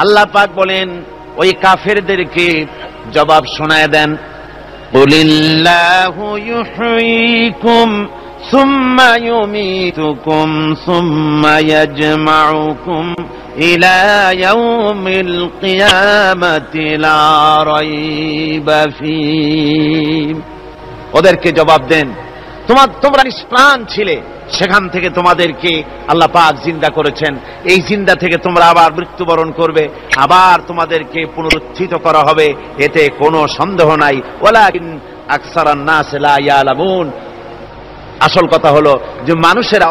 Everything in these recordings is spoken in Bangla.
আল্লাহ পাক বলেন ওই কাফেরদেরকে জবাব শোনায় দেন, কুলিল্লাহু ইউহয়িকুম সুম্মা ইউমীতুকুম সুম্মা ইয়াজমাউকুম ইলা ইয়াউমিল কিয়ামাতি লা রাইবা ফীহ। ওদেরকে জবাব দেন, তোমরা নিষ্প্রাণ ছিলে, সেখান থেকে তোমাদেরকে আল্লাহ পাক জিন্দা করেছেন, এই জিন্দা থেকে তোমরা আবার মৃত্যুবরণ করবে, আবার তোমাদেরকে পুনরুত্থিত করা হবে, এতে কোনো সন্দেহ নাই। ওয়ালাকিন আকসারান নাস লা ইয়ালামুন। আসল কথা হলো যে মানুষেরা,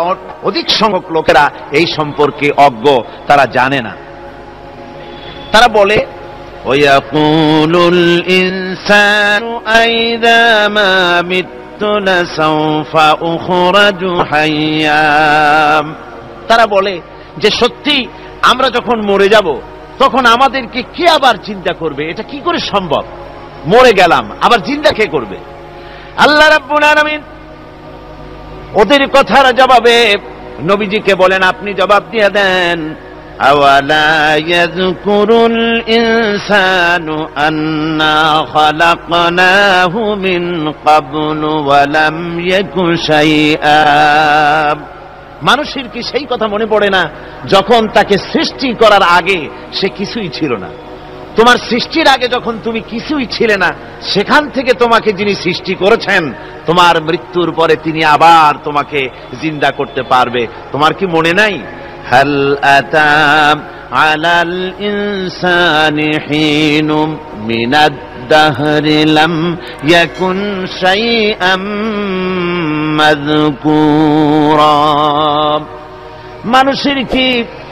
অধিক সংখ্যক লোকেরা এই সম্পর্কে অজ্ঞ, তারা জানে না। তারা বলে ওয়ায়াকুলুল ইনসানু আইযা মা মিততু লাসাউফা উখরাজু হাইয়্যা। তারা বলে যে সত্যি আমরা যখন মরে যাব তখন আমাদেরকে কে আবার চিন্তা করবে? এটা কি করে সম্ভব? মরে গেলাম, আবার জিন্দা কে করবে? আল্লাহ রাব্বুল আলামিন ওদের কথার জবাবে নবীজিকে বলেন, আপনি জবাব দিয়ে দেন, আওয়ালা ইয়াযকুরুল ইনসানু আন্না খালাকনাহু মিন ক্বাবলু ওয়া লাম ইয়াকু শাইআ। মানুষের কি সেই কথা মনে পড়ে না যখন তাকে সৃষ্টি করার আগে সে কিছুই ছিল না? তোমার সৃষ্টির আগে যখন তুমি কিছুই ছিলে না, সেখান থেকে তোমাকে যিনি সৃষ্টি করেছেন, তোমার মৃত্যুর পরে তিনি আবার তোমাকে জিন্দা করতে পারবে। তোমার কি মনে নাই? হাল আতা আলাল ইনসানি হিনুম মিনাদ দাহরি লাম ইয়াকুন শাইআম মাযকুরা।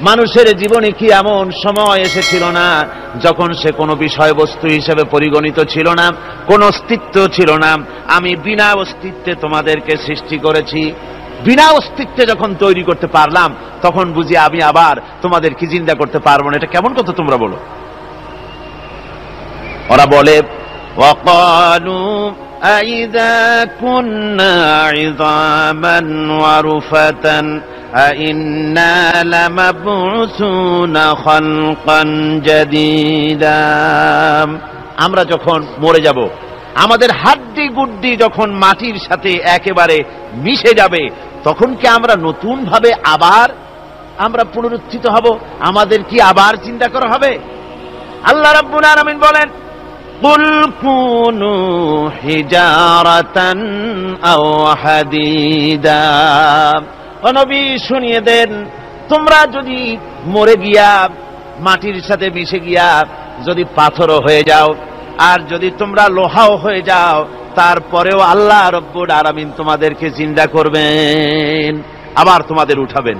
মানুষের জীবনে কি এমন সময় এসেছিল না যখন সে কোনো বিষয়বস্তু হিসেবে পরিগণিত ছিল না, কোন অস্তিত্ব ছিল না? আমি বিনা অস্তিত্বে তোমাদেরকে সৃষ্টি করেছি, বিনা অস্তিত্বে যখন তৈরি করতে পারলাম তখন বুঝি আমি আবার তোমাদেরকে জিন্দা করতে পারবো না? এটা কেমন কথা তোমরা বলো? ওরা বলে ওয়াকালু আইযা কুন্না ইযামান ওয়া রুফাতান আইন্না লামাবউসুনা খালকান জাদীদা। আমরা যখন মরে যাব, আমাদের হাড্ডি গুড্ডি যখন মাটির সাথে একেবারে মিশে যাবে, তখন কি আমরা নতুন ভাবে আবার আমরা পুনরুত্থিত হব? আমাদের কি আবার চিন্তা করা হবে? আল্লাহ রাব্বুল আলামিন বলেন, কুল কুনু হিজারাতান আও হাদিদা। ও নবী, শুনিয়ে দেন, তোমরা যদি মরে গিয়া মাটির সাথে মিশে গিয়া যদি পাথরও হয়ে যাও, আর যদি তোমরা লোহাও হয়ে যাও, তারপরেও আল্লাহ রব্বুল আলামিন তোমাদেরকে জিন্দা করবেন, আবার তোমাদের উঠাবেন।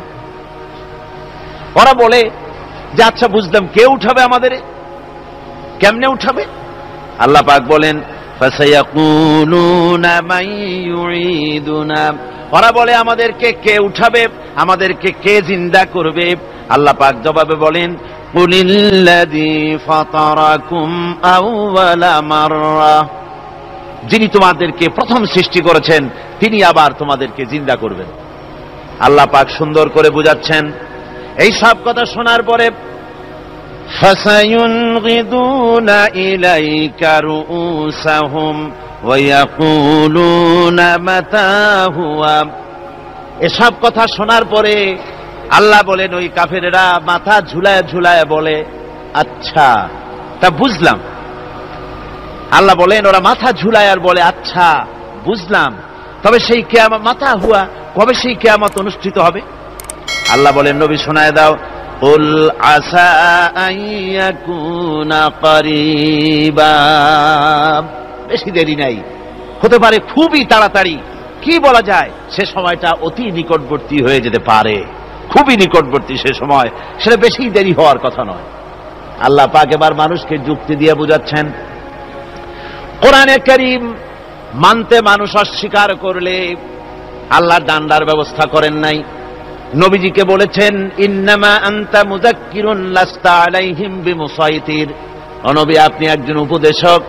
ওরা বলে যে আচ্ছা বুঝলাম, কে উঠাবে আমাদের? কেমনে উঠাবে? আল্লাহ পাক বলেন, ফাসায়াকুলুনা মান ইউঈদুনা। ওরা বলে আমাদেরকে কে উঠাবে, আমাদেরকে কে জিন্দা করবে? আল্লাহ পাক জবাবে বলেন, কুলিল্লাযী ফাতারাকুম আউওয়ালা মাররা। যিনি তোমাদেরকে প্রথম সৃষ্টি করেছেন তিনি আবার তোমাদেরকে জিন্দা করবেন। আল্লাহ পাক সুন্দর করে বুঝাচ্ছেন। এই সব কথা শোনার পরে ফাসায়ুনগিদুনা ইলাইকা রুউসাহুম ওয়া ইয়াকুলুনা মাতা হুয়া। এসব কথা শোনার পরে আল্লাহ বলেন, ওই কাফেরেরা মাথা ঝুলায় ঝুলায় বলে, আচ্ছা তা বুঝলাম। আল্লাহ বলেন, ওরা মাথা ঝুলায় আর বলে, আচ্ছা বুঝলাম, তবে সেই কিয়ামত, মাতা হুয়া, কবে সেই কিয়ামত অনুষ্ঠিত হবে? আল্লাহ বলেন, নবী শোনায় দাও, কুল আসা আইয়াকুনা করিবা। বেশি দেরি নাই, হতে পারে খুবই তাড়াতাড়ি। কি বলা যায়, সে সময়টা অতি নিকটবর্তী হয়ে যেতে পারে, খুবই নিকটবর্তী সে সময়, সেটা বেশি দেরি হওয়ার কথা নয়। আল্লাহ পাক এবার মানুষকে যুক্তি দিয়ে বুঝাচ্ছেন। কোরআনে কারীম মানতে মানুষ অস্বীকার করলে আল্লাহ ডান্ডার ব্যবস্থা করেন নাই। নবীজিকে বলেছেন, ইন্নামা আনতা মুযাক্কিরুন লাস্তা আলাইহিম বিমুসাইতির। ও নবী, আপনি একজন উপদেশক,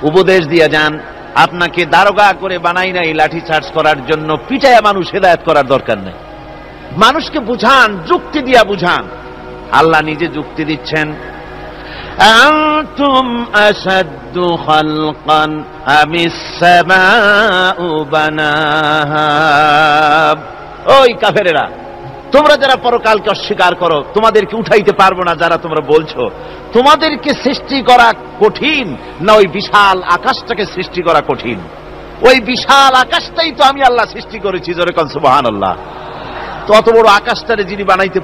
উপদেশ দিয়ে যান। আপনাকে দারোগা করে বানাই নাই লাঠি চার্জ করার জন্য, পিটায়া মানুষ হেদায়েত করার দরকার নেই। মানুষকে বুঝান, যুক্তি দিয়া বুঝান। আল্লাহ নিজে যুক্তি দিচ্ছেন। আনতুম আশাদ্দু খালকান আমিস সামাউ বানাহা। ওই কাফেরেরা, তোমরা যারা পরকালকে অস্বীকার করো, তোমাদেরকে উঠাইতে পারবো না যারা তোমরা বলছো, তোমাদেরকে সৃষ্টি করা কঠিন না ওই বিশাল আকাশটাকে সৃষ্টি করা কঠিন? ওই বিশাল আকাশটাই তো আমি আল্লাহ সৃষ্টি করেছি, জোরে কোন সুবহানাল্লাহ। তো অত বড় আকাশটারে যিনি বানাইতে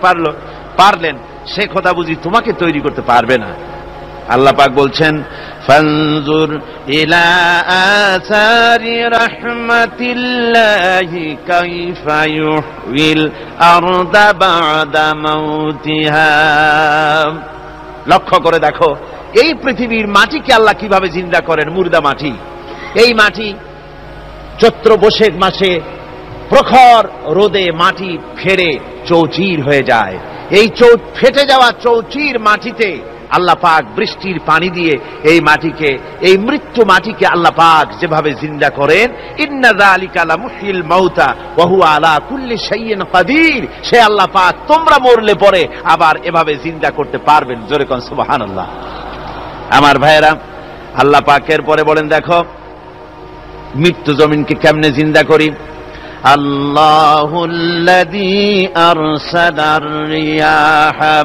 পারলেন, সে কথা বুঝি তোমাকে তৈরি করতে পারবে না? আল্লাহ পাক বলছেন, ফানজুর ইলা আসারি রাহমাতিল্লাহি কাইফা ইউহয়িল আরদা বা'দা মাউতিহা। লক্ষ্য করে দেখো এই পৃথিবীর মাটিকে আল্লাহ কিভাবে জিন্দা করেন। মুর্দা মাটি, এই মাটি চৈত্র বৈশাখ মাসে প্রখর রোদে মাটি ফেরে চৌচির হয়ে যায়। এই ফেটে যাওয়া চৌচির মাটিতে আল্লাহ পাক বৃষ্টির পানি দিয়ে এই মাটিকে, এই মৃত্যু মাটিকে আল্লাহ পাক যেভাবে জিন্দা করেন, ইন্না যালিকা লামুহয়িল মাউতা ওয়া হুয়া আলা কুল্লি শাইইন কাদির, সে আল্লাহ পাক তোমরা মরলে পরে আবার এভাবে জিন্দা করতে পারবেন। জোরে কোন সুবহানাল্লাহ। আমার ভাইয়েরা, আল্লাহ পাকের পরে বলেন দেখো মৃত্যু জমিনকে কেমনে জিন্দা করি। আল্লাহুল্লাযী আরসালার রিয়াহা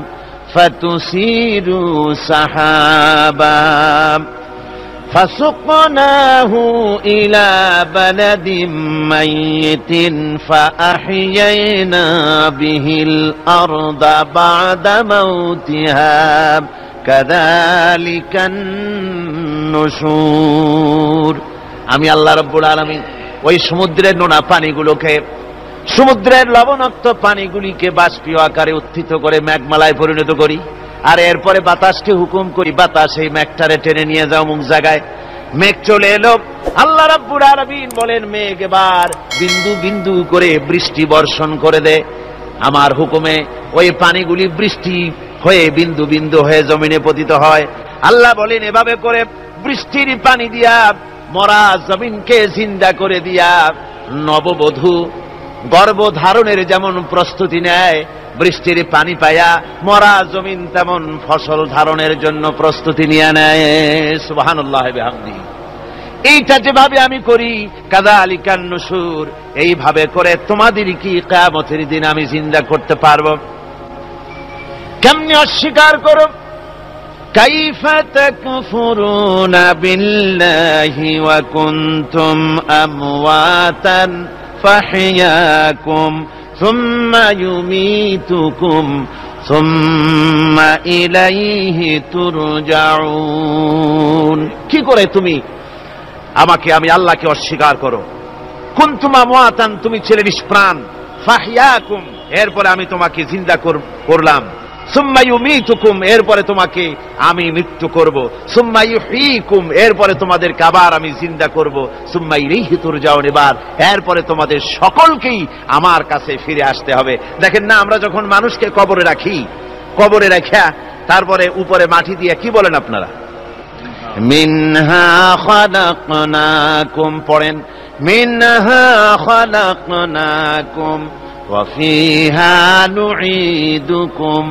ফাতুসিরু সাহাবা ফাসুকনাহু ইলা বালাদিম মাইয়িতিন ফাআহইয়ানা বিহিল আরদা বা'দা মাউতিহা কাযালিকান নুশুর। আমি আল্লাহ রাব্বুল আলামিন ওই সমুদ্রের নোনা পানিগুলোকে, সমুদ্রের লবণাক্ত পানিগুলিকে বাষ্পীয় আকারে উত্থিত করে মেঘমালায় পরিণত করি, আর এরপরে বাতাসকে হুকুম করি, বাতাস এই মেঘটারে টেনে নিয়ে যাও মুখ জায়গায়। মেঘ চলে এলো, আল্লাহ রাব্বুল আলামিন বলেন মেঘ এবার বিন্দু বিন্দু করে বৃষ্টি বর্ষণ করে দে। আমার হুকুমে ওই পানিগুলি বৃষ্টি হয়ে বিন্দু বিন্দু হয়ে জমিনে পতিত হয়। আল্লাহ বলেন এভাবে করে বৃষ্টির পানি দিয়া মরা জমিনকে জিন্দা করে দিয়া নববধূ গর্ভধারণের যেমন প্রস্তুতি নেয়, বৃষ্টির পানি পায়া মরা জমিন তেমন ফসল ধারণের জন্য প্রস্তুতি নিয়ে নেয়। সুবহানাল্লাহ বিহামদিহি। এইটা যেভাবে আমি করি, কাযালিকান নুশুর, এইভাবে করে তোমাদের কি কিয়ামতের দিন আমি জিন্দা করতে পারবো? কেমনে অস্বীকার করো? কাইফা তাকফুরুনা বিল্লাহি ওয়া কুনতুম আমওয়াতান ফাহইয়াকুম সুম্মা ইউমীতুকুম সুম্মা ইলাইহি তুরজাউন। কি করে তুমি আমাকে, আমি আল্লাহকে অস্বীকার করো? কুনতুম আমওয়াতান, তুমি ছিলে নিষ্প্রাণ, ফাহইয়াকুম, এরপরে আমি তোমাকে জিন্দা করলাম, সুম্মা ইউমীতুকুম, এরপরে তোমাকে আমি মৃত্যু করব, সুম্মা ইউহয়ীকুম, এরপরে তোমাদেরকে আবার আমি জিন্দা করব, সুম্মা ইলাইহি তুরজাউন, এরপরে তোমাদের সকলকেই আমার কাছে ফিরে আসতে হবে। দেখেন না, আমরা যখন মানুষকে কবরে রাখি, কবরে রাখা তারপরে উপরে মাটি দিয়ে কি বলেন আপনারা? মিনহা খালাকনাকুম, পড়েন মিনহা খালাকনাকুম ওয়া ফিহা নুঈদুকুম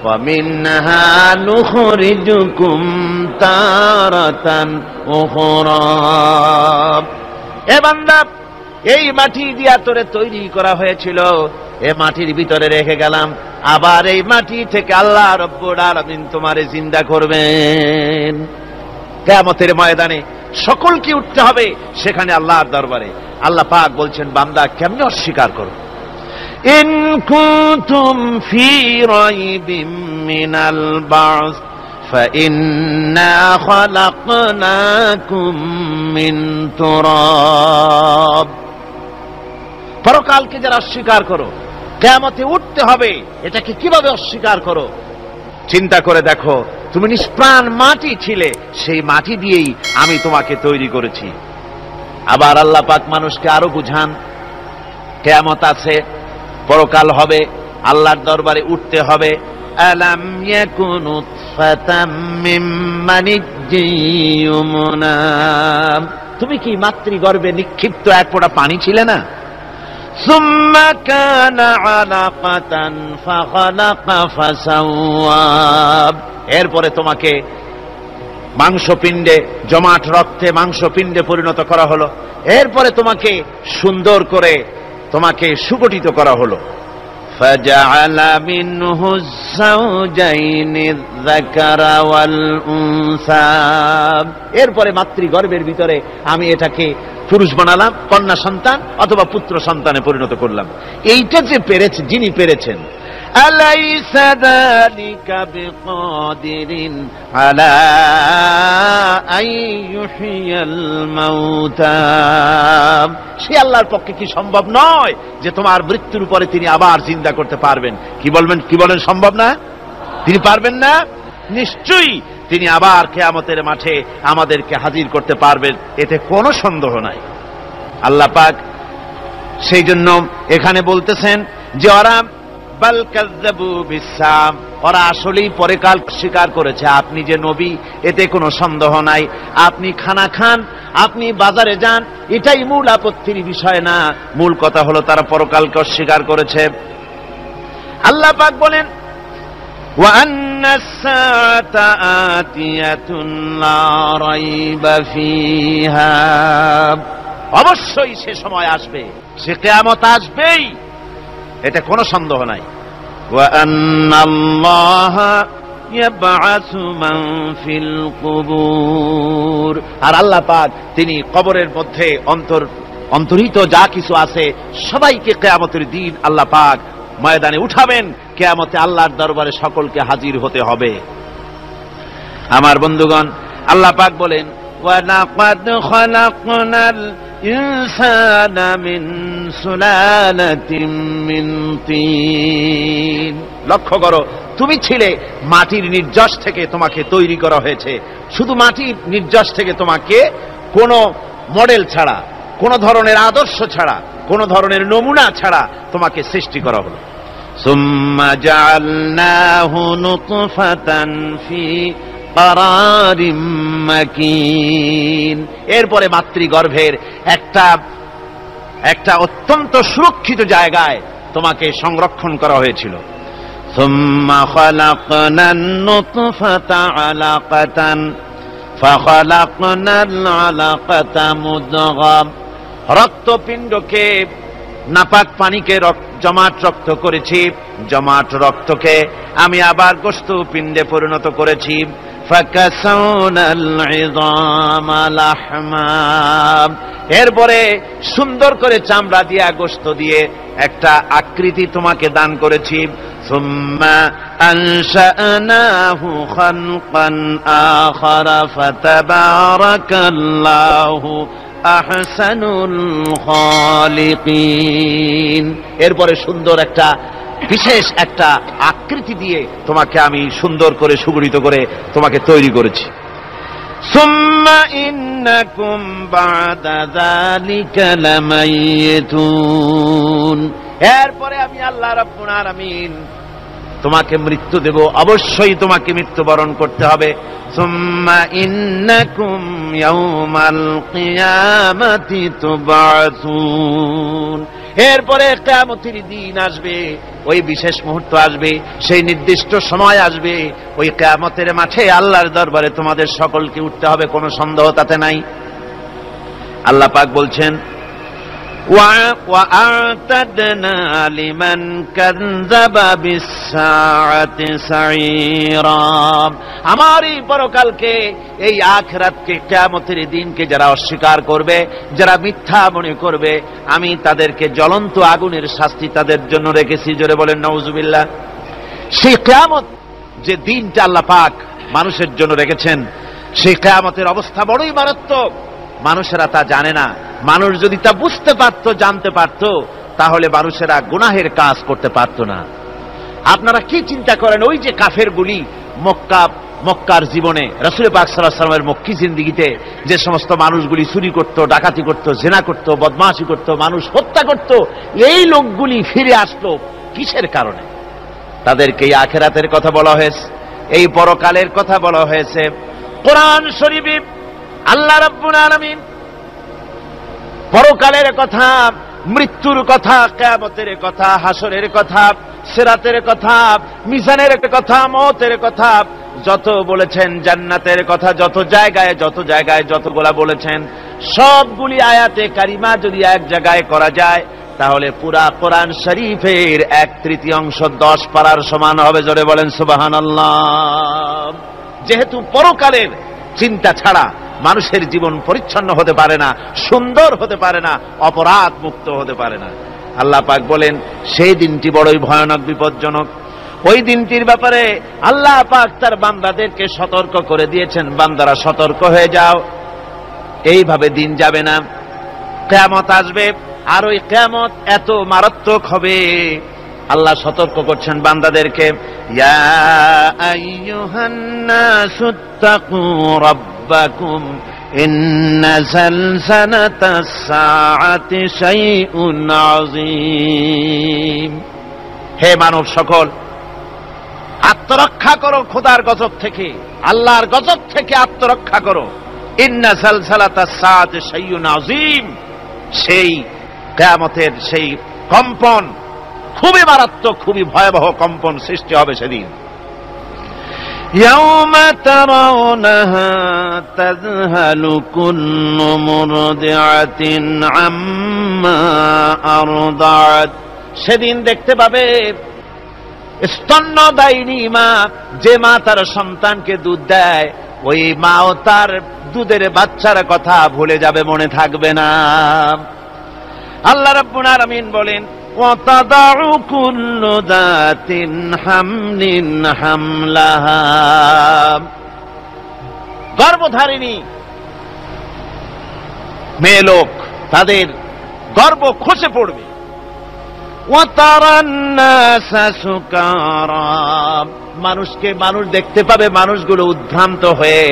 ওয়া মিনহা নুখরিজুকুম তারাতান উখরা। এ বান্দা, এই মাটি দিয়া তোরে তৈরি করা হয়েছিল, এ মাটির ভিতরে রেখে গেলাম, আবার এই মাটি থেকে আল্লাহ রব্বুল আলামিন তোমারে জিন্দা করবেন। কিয়ামতের ময়দানে সকলকে উঠতে হবে সেখানে আল্লাহর দরবারে। আল্লাহ পাক বলছেন বান্দা কেমনে অস্বীকার করো? ইন কুনতুম ফি রাইবিম মিনাল বা'স ফাইন্না খালাকনাকুম মিন তুরাব। পরকালকে যারা অস্বীকার করো, কিয়ামতে উঠতে হবে, এটাকে কিভাবে অস্বীকার করো? চিন্তা করে দেখো, তুমি নিষ্প্রাণ মাটি ছিলে, সেই মাটি দিয়েই আমি তোমাকে তৈরি করেছি। আবার আল্লাহ পাক মানুষকে আরো বুঝান, কিয়ামত আছে, পরকাল হবে, আল্লাহর দরবারে উঠতে হবে। আলাম ইয়াকুন নুতফাতাম মিন মানিয়্যিয়ুমনা, তুমি কি মাতৃগর্ভে নিক্ষিপ্ত এক ফোঁটা পানি ছিলে না? সুম্মা কানা আলাকাতান ফাখালাকা ফাসাওয়াব, এরপরে তোমাকে মাংসপিণ্ডে, জমাট রক্তে মাংসপিণ্ডে পরিণত করা হলো, এরপরে তোমাকে সুন্দর করে তোমাকে সুগঠিত করা হলো। ফাজআলা মিনহু যাওজাইনি যাকারা ওয়াল উনসা, এরপরে মাতৃগর্ভের ভিতরে আমি এটাকে পুরুষ বানালাম, কন্যা সন্তান অথবা পুত্র সন্তানে পরিণত করলাম। এইটা যে পেরেছে, যিনি পেরেছেন, আলাইসা যালিকা বিকাদিরিন আলা আইয়ুহিয়াল মাউতা, সে আল্লাহর পক্ষে কি সম্ভব নয় যে তোমার মৃত্যুর পরে তিনি আবার জিন্দা করতে পারবেন? কি বলেন সম্ভব না? তিনি পারবেন না? নিশ্চয়ই তিনি আবার কিয়ামতের মাঠে আমাদেরকে হাজির করতে পারবেন, এতে কোনো সন্দেহ নাই। আল্লাহ পাক সেই জন্য এখানে বলতেছেন যে ওরা বাল কাযযাবু বিসসাম, ওরা আসলেই পরকাল স্বীকার করেছে। আপনি যে নবী এতে কোনো সন্দেহ নাই, আপনি খানা খান, আপনি বাজারে যান, এটাই মূল আপত্তির বিষয় না। মূল কথা হলো তারা পরকালকে অস্বীকার করেছে। আল্লাহ পাক বলেন ওয়া আন্নাস সাআতা আতিয়াতুন লা রাইবা ফিহা, অবশ্যই সে সময় আসবে, সে কিয়ামত আসবেই, এটা কোনো সন্দেহ নাই। ওয়া আন্নাল্লাহা ইয়াবআসু মান ফিল কুবুর, আর আল্লাহ পাক তিনি কবরের মধ্যে অন্তর্হিত যা কিছু আছে সবাইকে কিয়ামতের দিন আল্লাহ পাক ময়দানে উঠাবেন। কিয়ামতে আল্লাহর দরবারে সকলকে হাজির হতে হবে। আমার বন্ধুগণ, আল্লাহ পাক বলেন ওয়া লাকাদ খালাকনাল ইনসানা মিন সুলালাতিন মিন তিন, লক্ষ্য করো, তুমি ছিলে মাটির নির্যাস থেকে তোমাকে তৈরি করা হয়েছে। শুধু মাটির নির্যাস থেকে তোমাকে কোনো মডেল ছাড়া, কোন ধরনের আদর্শ ছাড়া, কোন ধরনের নমুনা ছাড়া তোমাকে সৃষ্টি করা হলো। সুম্মা জাআলনাহু নুতফাতান ফি কারারিম মাকিন, এরপরে মাতৃগর্ভের একটা অত্যন্ত সুরক্ষিত জায়গায় তোমাকে সংরক্ষণ করা হয়েছিল। সুম্মা খালাকনান নুতফাতা আলাকাতান ফাখালাকনাল আলাকাতা মুদগা, রক্তপিণ্ডকে, নাপাক পানিকে জমাট রক্ত করেছি, জমাট রক্তকে আমি আবার গোশত পিণ্ডে পরিণত করেছি। ফাকাসাউনাল ইযামা লাহমা, এরপরে সুন্দর করে চামড়া দিয়ে, গোশত দিয়ে একটা আকৃতি তোমাকে দান করেছি। সুম্মা আনশা'নাহু খালকান আখারা ফাতাবারাকাল্লাহু আহসানুল খালিকিন, এরপরে সুন্দর একটা বিশেষ একটা আকৃতি দিয়ে তোমাকে আমি সুন্দর করে সুগঠিত করে তোমাকে তৈরি করেছি। সুম্মা ইন্নাকুম বা'দা যালিকা লামাইয়িতুন, এরপরে আমি আল্লাহ রাব্বুল আলামিন তোমাকে মৃত্যু দেব, অবশ্যই তোমাকে মৃত্যুবরণ করতে হবে। সুম্মা ইন্নাকুম ইয়াউমাল কিয়ামাতি তুবআসুন, এরপরে কিয়ামতের দিন আসবে, ওই বিশেষ মুহূর্ত আসবে, সেই নির্দিষ্ট সময় আসবে, ওই কিয়ামতের মাঠে আল্লাহর দরবারে তোমাদের সকলকে উঠতে হবে, কোনো সন্দেহ তাতে নাই। আল্লাহ পাক বলছেন وَأَعْتَدْنَا لِمَنْ كَذَّبَ بِالسَّاعَةِ سَعِيرًا, আমার এই পরকালকে, এই আখিরাতকে, কিয়ামতের দিনকে যারা অস্বীকার করবে, যারা মিথ্যা মনে করবে, আমি তাদেরকে জ্বলন্ত আগুনের শাস্তি তাদের জন্য রেখেছি। জোরে বলেন নাউজুবিল্লাহ। সেই কিয়ামত যে দিনটা আল্লাহ পাক মানুষের জন্য রেখেছেন, সেই কিয়ামতের অবস্থা বড়ই মারাত্মক। মানুষেরা তা জানে না। মানুষ যদি তা বুঝতে পারত, জানতে পারত, তাহলে মানুষেরা গুনাহের কাজ করতে পারত না। আপনারা কি চিন্তা করেন, ওই যে কাফেরগুলি মক্কার জীবনে, রাসূল পাক সাল্লাল্লাহু আলাইহি ওয়াসাল্লামের মক্কি জিন্দেগিতে যে সমস্ত মানুষগুলি চুরি করত, ডাকাতি করত, জিনা করত, বদমাশি করত, মানুষ হত্যা করত, এই লোকগুলি ফিরে আসলো কিসের কারণে? তাদেরকে এই আখিরাতের কথা বলা হয়েছে, এই পরকালের কথা বলা হয়েছে। কোরআন শরীফে আল্লাহ রাব্বুল আলামিন পরকালের কথা মৃত্যুর কথা, কিয়ামতের কথা, হাসরের কথা, সিরাতের কথা, মিজানের কথা, মওতের কথা যত বলেছেন, জান্নাতের কথা যত জায়গায় যতগুলা বলেছেন, সবগুলি আয়াতে কারিমা যদি এক জায়গায় করা যায় তাহলে পুরা কোরআন শরীফের 1/3 10 পারার সমান হবে। জোরে বলেন সুবহানাল্লাহ। যেহেতু পরকালের চিন্তা ছাড়া মানুষের জীবন পরিচ্ছন্ন হতে পারে না, সুন্দর হতে পারে না, অপরাধ মুক্ত হতে পারে না। আল্লাহ পাক বলেন সেই দিনটি বড়ই ভয়ানক, বিপজ্জনক। ওই দিনটির ব্যাপারে আল্লাহ পাক তার বান্দাদেরকে সতর্ক করে দিয়েছেন, বান্দারা সতর্ক হয়ে যাও, এইভাবে দিন যাবে না, কিয়ামত আসবে। আর ওই কিয়ামত এত মারাত্মক হবে, আল্লাহ সতর্ক করছেন বান্দাদেরকে, ইয়া আইয়ুহান নাসুত্তাকু রাব্বাকুম ইন্না যালজালাতাস সাআতি শাইউন আযীম। হে মানব সকল, আত্মরক্ষা করো খোদার গজব থেকে, আল্লাহর গজব থেকে আত্মরক্ষা করো। ইন্না যালজালাতাস সাআতি শাইউন আযীম, সেই কিয়ামতের সেই কম্পন খুবই মারাত্মক, খুবই ভয়াবহ কম্পন সৃষ্টি হবে সেদিন। ইয়াউমা তারাউনাহা তাযহালু কুল্লু মুরদিআতিন আম্মা আরদাআত। সেদিন দেখতে পাবে স্তন্যদায়িনী মা, যে মা তার সন্তানকে দুধ দেয়, ওই মাও তার দুধের বাচ্চার কথা ভুলে যাবে, মনে থাকবে না। আল্লাহ রাব্বুল আলামিন বলেন, ওয়াতাদাউ কুল্লু যাতিন হামলিন হামলাহা। গর্ভধারিণী মেয়ে লোক, তাদের গর্ভ খসে পড়বে। ওয়াতারান নাসা সুকারা, মানুষকে মানুষ দেখতে পাবে, মানুষগুলো উদ্ভ্রান্ত হয়ে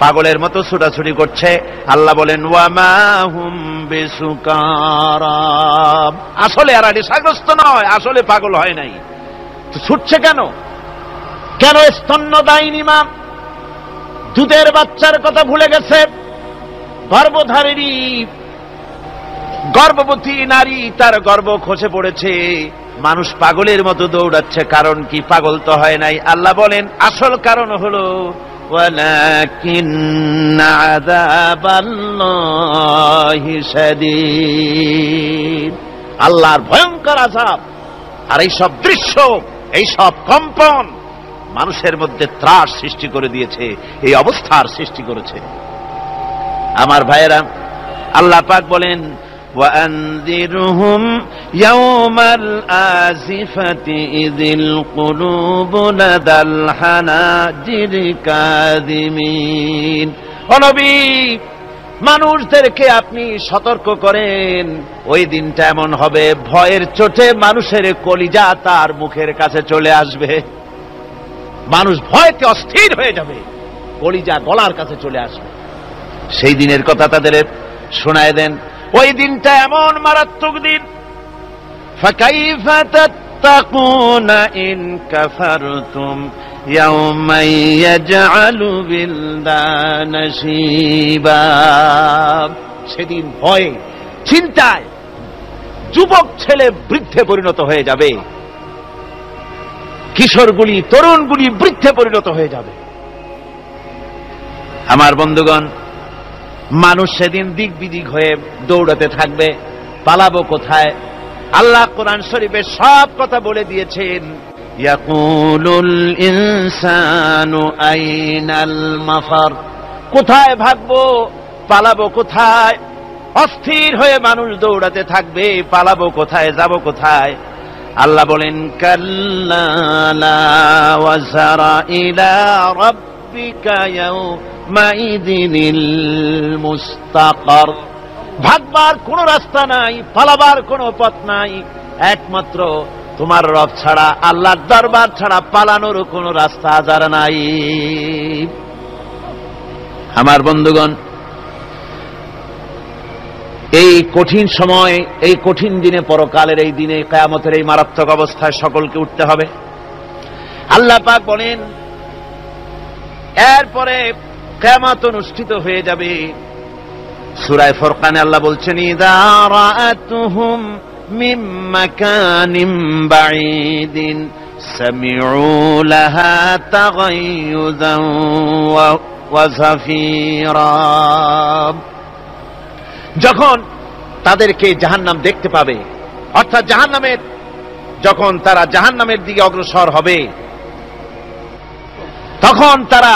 পাগলের মতো ছুটাছুটি করছে। আল্লাহ বলেন, ওয়ামা হুম বিসুকারা, আসলে এরা নেশাগ্রস্ত নয়, আসলে পাগল হয় নাই। তো ছুটছে কেন? কেন? স্তন্যদায়িনী মা দুধের বাচ্চার কথা ভুলে গেছে। গর্ভধারিণী গর্ভবতী নারী, তার গর্ভ খসে পড়েছে, মানুষ পাগলের মতো দৌড়াচ্ছে। কারণ কি? পাগল তো হয় নাই। আল্লাহ বলেন আসল কারণ হলো ওয়ালাকিন্না আযাবাল্লাহি শাদীদ, আল্লাহর ভয়ঙ্কর আযাব। আর এই সব দৃশ্য, এই সব কম্পন মানুষের মধ্যে ত্রাস সৃষ্টি করে দিয়েছে, এই অবস্থার সৃষ্টি করেছে। আমার ভাইয়েরা, আল্লাহ পাক বলেন, وأنذرهم يوم الآزفة إذ القلوب لدى الحناجر كاظمين। ও নবী, মানুষদেরকে আপনি সতর্ক করেন, ওই দিনটা এমন হবে, ভয়ের চোটে মানুষের কলিজা তার মুখের কাছে চলে আসবে। মানুষ ভয়তে অস্থির হয়ে যাবে, কলিজা গলার কাছে চলে আসবে। সেই দিনের কথা তাদের শোনায় দেন। ওই দিনটা এমন মারাত্মক দিন, ফাকাইফা তাত্তাকুনা ইন কাফারতুম ইয়াওমান ইয়াজআলু বিলদানা শিবা। সেদিন ভয়ে চিন্তায় যুবক ছেলে বৃদ্ধে পরিণত হয়ে যাবে, কিশোরগুলি তরুণগুলি বৃদ্ধে পরিণত হয়ে যাবে। আমার বন্ধুগণ, মানুষ সেদিন দিক বিদিক হয়ে দৌড়াতে থাকবে, পালাবো কোথায়? আল্লাহ কোরআন শরীফে সব কথা বলে দিয়েছেন। ইয়াকুলুল ইনসানু আইনাল মাফার, কোথায় ভাগবো, পালাবো কোথায়? অস্থির হয়ে মানুষ দৌড়াতে থাকবে, পালাবো কোথায়, যাব কোথায়? আল্লাহ বলেন, কাল্লা লা ওয়াজারা ইলা রাব্বিকা ইয়াউমাইযিনিল মুস্তাকার। ভাগবার কোন রাস্তা নাই, পালাবার কোন পথ নাই, একমাত্র তোমার রব ছাড়া, আল্লাহর দরবার ছাড়া পালানোর কোন রাস্তা আজার নাই। আমার বন্ধুগণ, এই কঠিন সময়, এই কঠিন দিনে, পরকালের এই দিনে, কিয়ামতের এই মারাত্মক অবস্থায় সকলকে উঠতে হবে। আল্লাহ পাক বলেন, এরপরে কিয়ামত অনুষ্ঠিত হয়ে যাবে। সূরা ফুরকানে আল্লাহ বলছেন, ইযা রাআতুহুম মিন মাকানিন বাঈদিন সামিউ লাহা তাগায়ুযান ওয়া যাফীরা। যখন তাদেরকে জাহান্নাম দেখতে পাবে, অর্থাৎ জাহান্নামের, যখন তারা জাহান্নামের দিকে অগ্রসর হবে, তখন তারা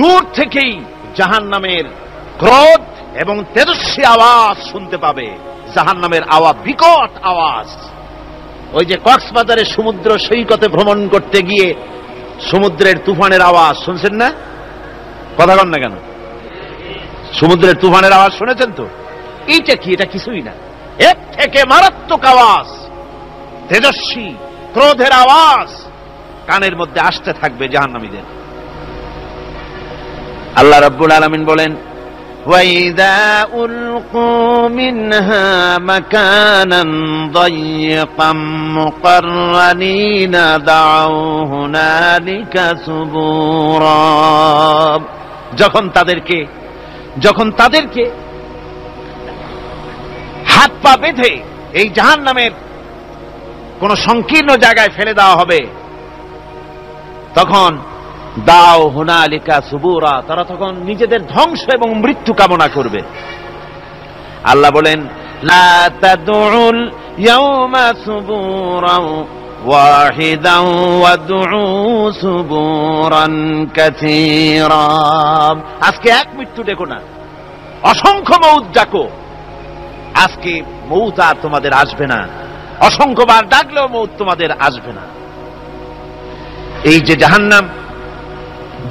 দূর থেকেই জাহান্নামের ক্রোধ এবং তেজস্বী আওয়াজ শুনতে পাবে। জাহান্নামের আওয়াজ, বিকট আওয়াজ। ওই যে কক্সবাজারে সমুদ্র সৈকতে ভ্রমণ করতে গিয়ে সমুদ্রের তুফানের আওয়াজ শুনছেন না? কথা বলেন না কেন? সমুদ্রের তুফানের আওয়াজ শুনেছেন তো? এইটা কি? এটা কিছুই না, এর থেকে মারাত্মক আওয়াজ, তেজস্বী ক্রোধের আওয়াজ কানের মধ্যে আসতে থাকবে জাহান্নামীদের। আল্লাহ রাব্বুল আলামিন বলেন, وَإِذَا أُلْقُوا مِنْهَا مَكَانًا ضَيِّقًا مُقَرَّنِينَ دَعَوْا هُنَالِكَ ثُبُورًا। যখন তাদেরকে হাত পা বেঁধে এই জাহান্নামের কোন সংকীর্ণ জায়গায় ফেলে দেওয়া হবে, তখন দাও হুনালিকা সুবুরা, তারা তখন নিজেদের ধ্বংস এবং মৃত্যু কামনা করবে। আল্লাহ বলেন, লা তাদউল ইয়াওমা সুবুরান ওয়াহিদান ওয়াদউ সুবুরান কাসীরা। আজকে এক মৃত্যু ডেকো না, অসংখ্য মউত ডাকো। আজকে মউত আর তোমাদের আসবে না, অসংখ্যবার ডাকলেও মউত তোমাদের আসবে না। এই যে জাহান্নাম,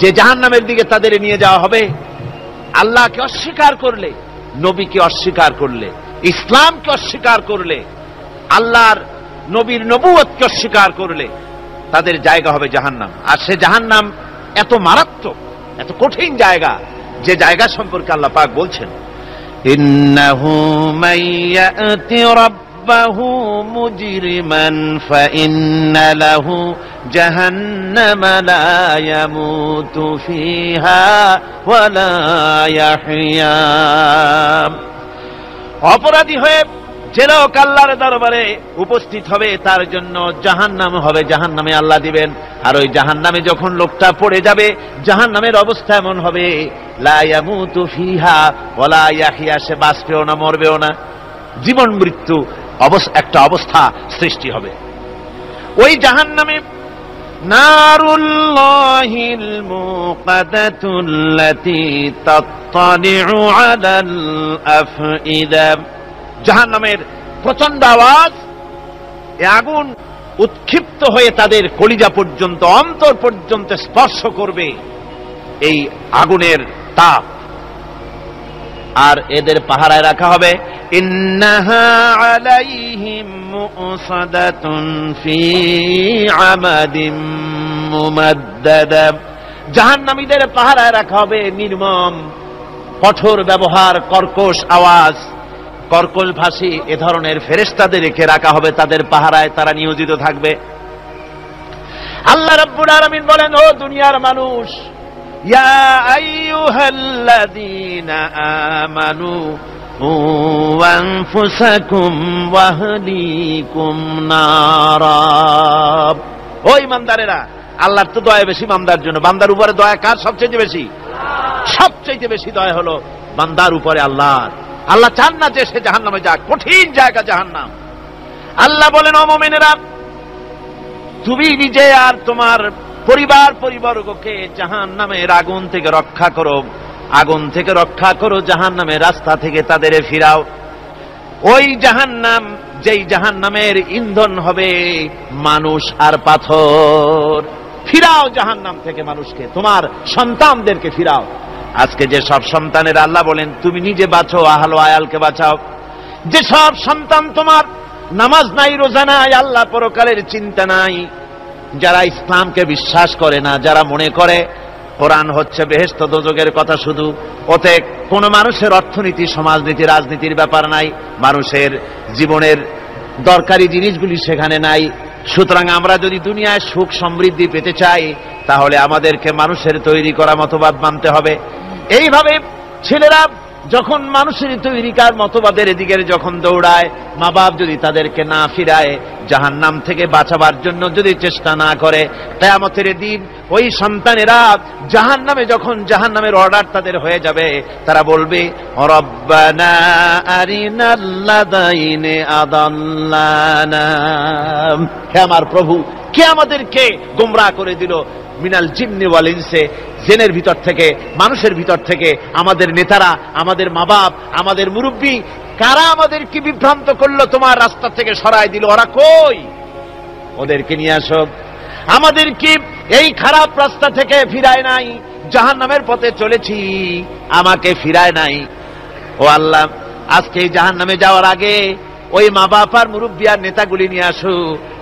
যে জাহান্নামের দিকে তাদের নিয়ে যাওয়া হবে, আল্লাহকে অস্বীকার করলে, নবীকে অস্বীকার করলে, ইসলামকে অস্বীকার করলে, আল্লাহর নবীর নবুয়তকে অস্বীকার করলে তাদের জায়গা হবে জাহান্নাম। আর সে জাহান্নাম এত মারাত্মক, এত কঠিন জায়গা, যে জায়গা সম্পর্কে আল্লাহ পাক বলছেন, ইন্নাহু মাইয়াতি রাব্বাহু মুজরিমান ফাইন্না লাহু জাহান্নামা লা ইয়ামুতু ফিহা ওয়া লা ইয়াহইয়া। অপরাধী হয়ে যে লোক আল্লাহর দরবারে উপস্থিত হবে, তার জন্য জাহান্নাম হবে, জাহান্নামে আল্লাহ দিবেন। আর ওই জাহান্নামে যখন লোকটা পড়ে যাবে, জাহান্নামের অবস্থা এমন হবে, লা ইয়ামুতু ফিহা ওয়া লা ইয়াহইয়া, সে বাঁচবেও না মরবেও না, জীবন মৃত্যু একটা অবস্থা সৃষ্টি হবে। ওই জাহান্নামে নারুল্লাহিল মুকাদাতুল্লাতী তাত্তালিউ আলাল আফইদা, জাহান্নামের প্রচন্ড আওয়াজ, এ আগুন উৎক্ষিপ্ত হয়ে তাদের কলিজা পর্যন্ত, অন্তর পর্যন্ত স্পর্শ করবে এই আগুনের তাপ। আর এদের পাহারায় রাখা হবে, ইন্নাহা আলাইহিম মুসাদাতুন ফি আমাদিম মুমাদ্দাদা, জাহান্নামীদের পাহারায় রাখা হবে নির্মম, কঠোর ব্যবহার, কর্কশ আওয়াজ, কর্কশ ভাষী এ ধরনের ফেরেশতাদের রেখে রাখা হবে তাদের পাহারায়, তারা নিয়োজিত থাকবে। আল্লাহ রাব্বুল আলামিন বলেন, ও দুনিয়ার মানুষ, ইয়া আইয়ুহাল্লাযীনা আমানু কু আনফুসাকুম ওয়া আহলিকুম নারা। ও ঈমানদারেরা, আল্লাহর তো দয়া বেশি বান্দার জন্য। বান্দার উপরে দয়া কার সবচেয়ে বেশি? সবচেয়ে বেশি দয়া হলো বান্দার উপরে আল্লাহর। আল্লাহ চান না যে সে জাহান্নামে যাক, কঠিন জায়গা জাহান্নাম। আল্লাহ বলেন, ও মুমিনেরা, তুমি নিজে আর তোমার পরিবারবর্গকে জাহান্নামের আগুন থেকে রক্ষা করো, আগুন থেকে রক্ষা করো, জাহান্নামের রাস্তা থেকে তাদের ফিরাও। ওই জাহান্নাম, যেই জাহান্নামের ইন্ধন হবে মানুষ আর পাথর, ফিরাও জাহান্নাম থেকে মানুষকে, তোমার সন্তানদেরকে ফিরাও। আজকে যে সব সন্তানের আল্লাহ বলেন তুমি নিজে বাঁচো, আহল আয়ালকে বাঁচাও। যে সব সন্তান তোমার নামাজ নাই, রোজা নাই, আল্লাহ পরকালের চিন্তা নাই, যারা ইসলামকে বিশ্বাস করে না, যারা মনে করে কোরআন হচ্ছে বেহেশত দোজখের কথা শুধু, ওতে কোন মানুষের অর্থনীতি, সমাজনীতি, রাজনীতির ব্যাপার নাই, মানুষের জীবনের দরকারি জিনিসগুলি সেখানে নাই। সুতরাং আমরা যদি দুনিয়ায় সুখ সমৃদ্ধি পেতে চাই, তাহলে আমাদেরকে মানুষের তৈরি করা মতবাদ মানতে হবে। এইভাবে ছেলেরা যখন মানুষের তৈরিকার মতবাদের দিকে যখন দৌড়ায়, মা বাপ যদি তাদেরকে না ফিরায়, জাহান্নাম থেকে বাঁচাবার জন্য যদি চেষ্টা না করে, কিয়ামতের দিন ওই সন্তানেরা জাহান্নামে, যখন জাহান্নামের অর্ডার তাদের হয়ে যাবে, তারা বলবে রব্বানা আরিনাল্লাযাইনি আদাল্লানা, হে আমার প্রভু, কে আমাদেরকে গোমরাহ করে দিল, মিনাল জিন্নি ওয়াল ইনসে, জিনের ভিতর থেকে, মানুষের ভিতর থেকে, আমাদের নেতারা, আমাদের মা বাপ, আমাদের মুরব্বী, কারা আমাদেরকে বিভ্রান্ত করলো, তোমার রাস্তা থেকে সরায় দিল, ওরা কই? ওদেরকে নিয়ে আসো। আমাদেরকে এই খারাপ রাস্তা থেকে ফিরায় নাই, জাহান্নামের পথে চলেছি, আমাকে ফিরায় নাই। ও আল্লাহ, আজকে এই জাহান্নামে যাওয়ার আগে ওই মা বাপ আর মুরব্বী আর নেতাগুলি নিয়ে আসো,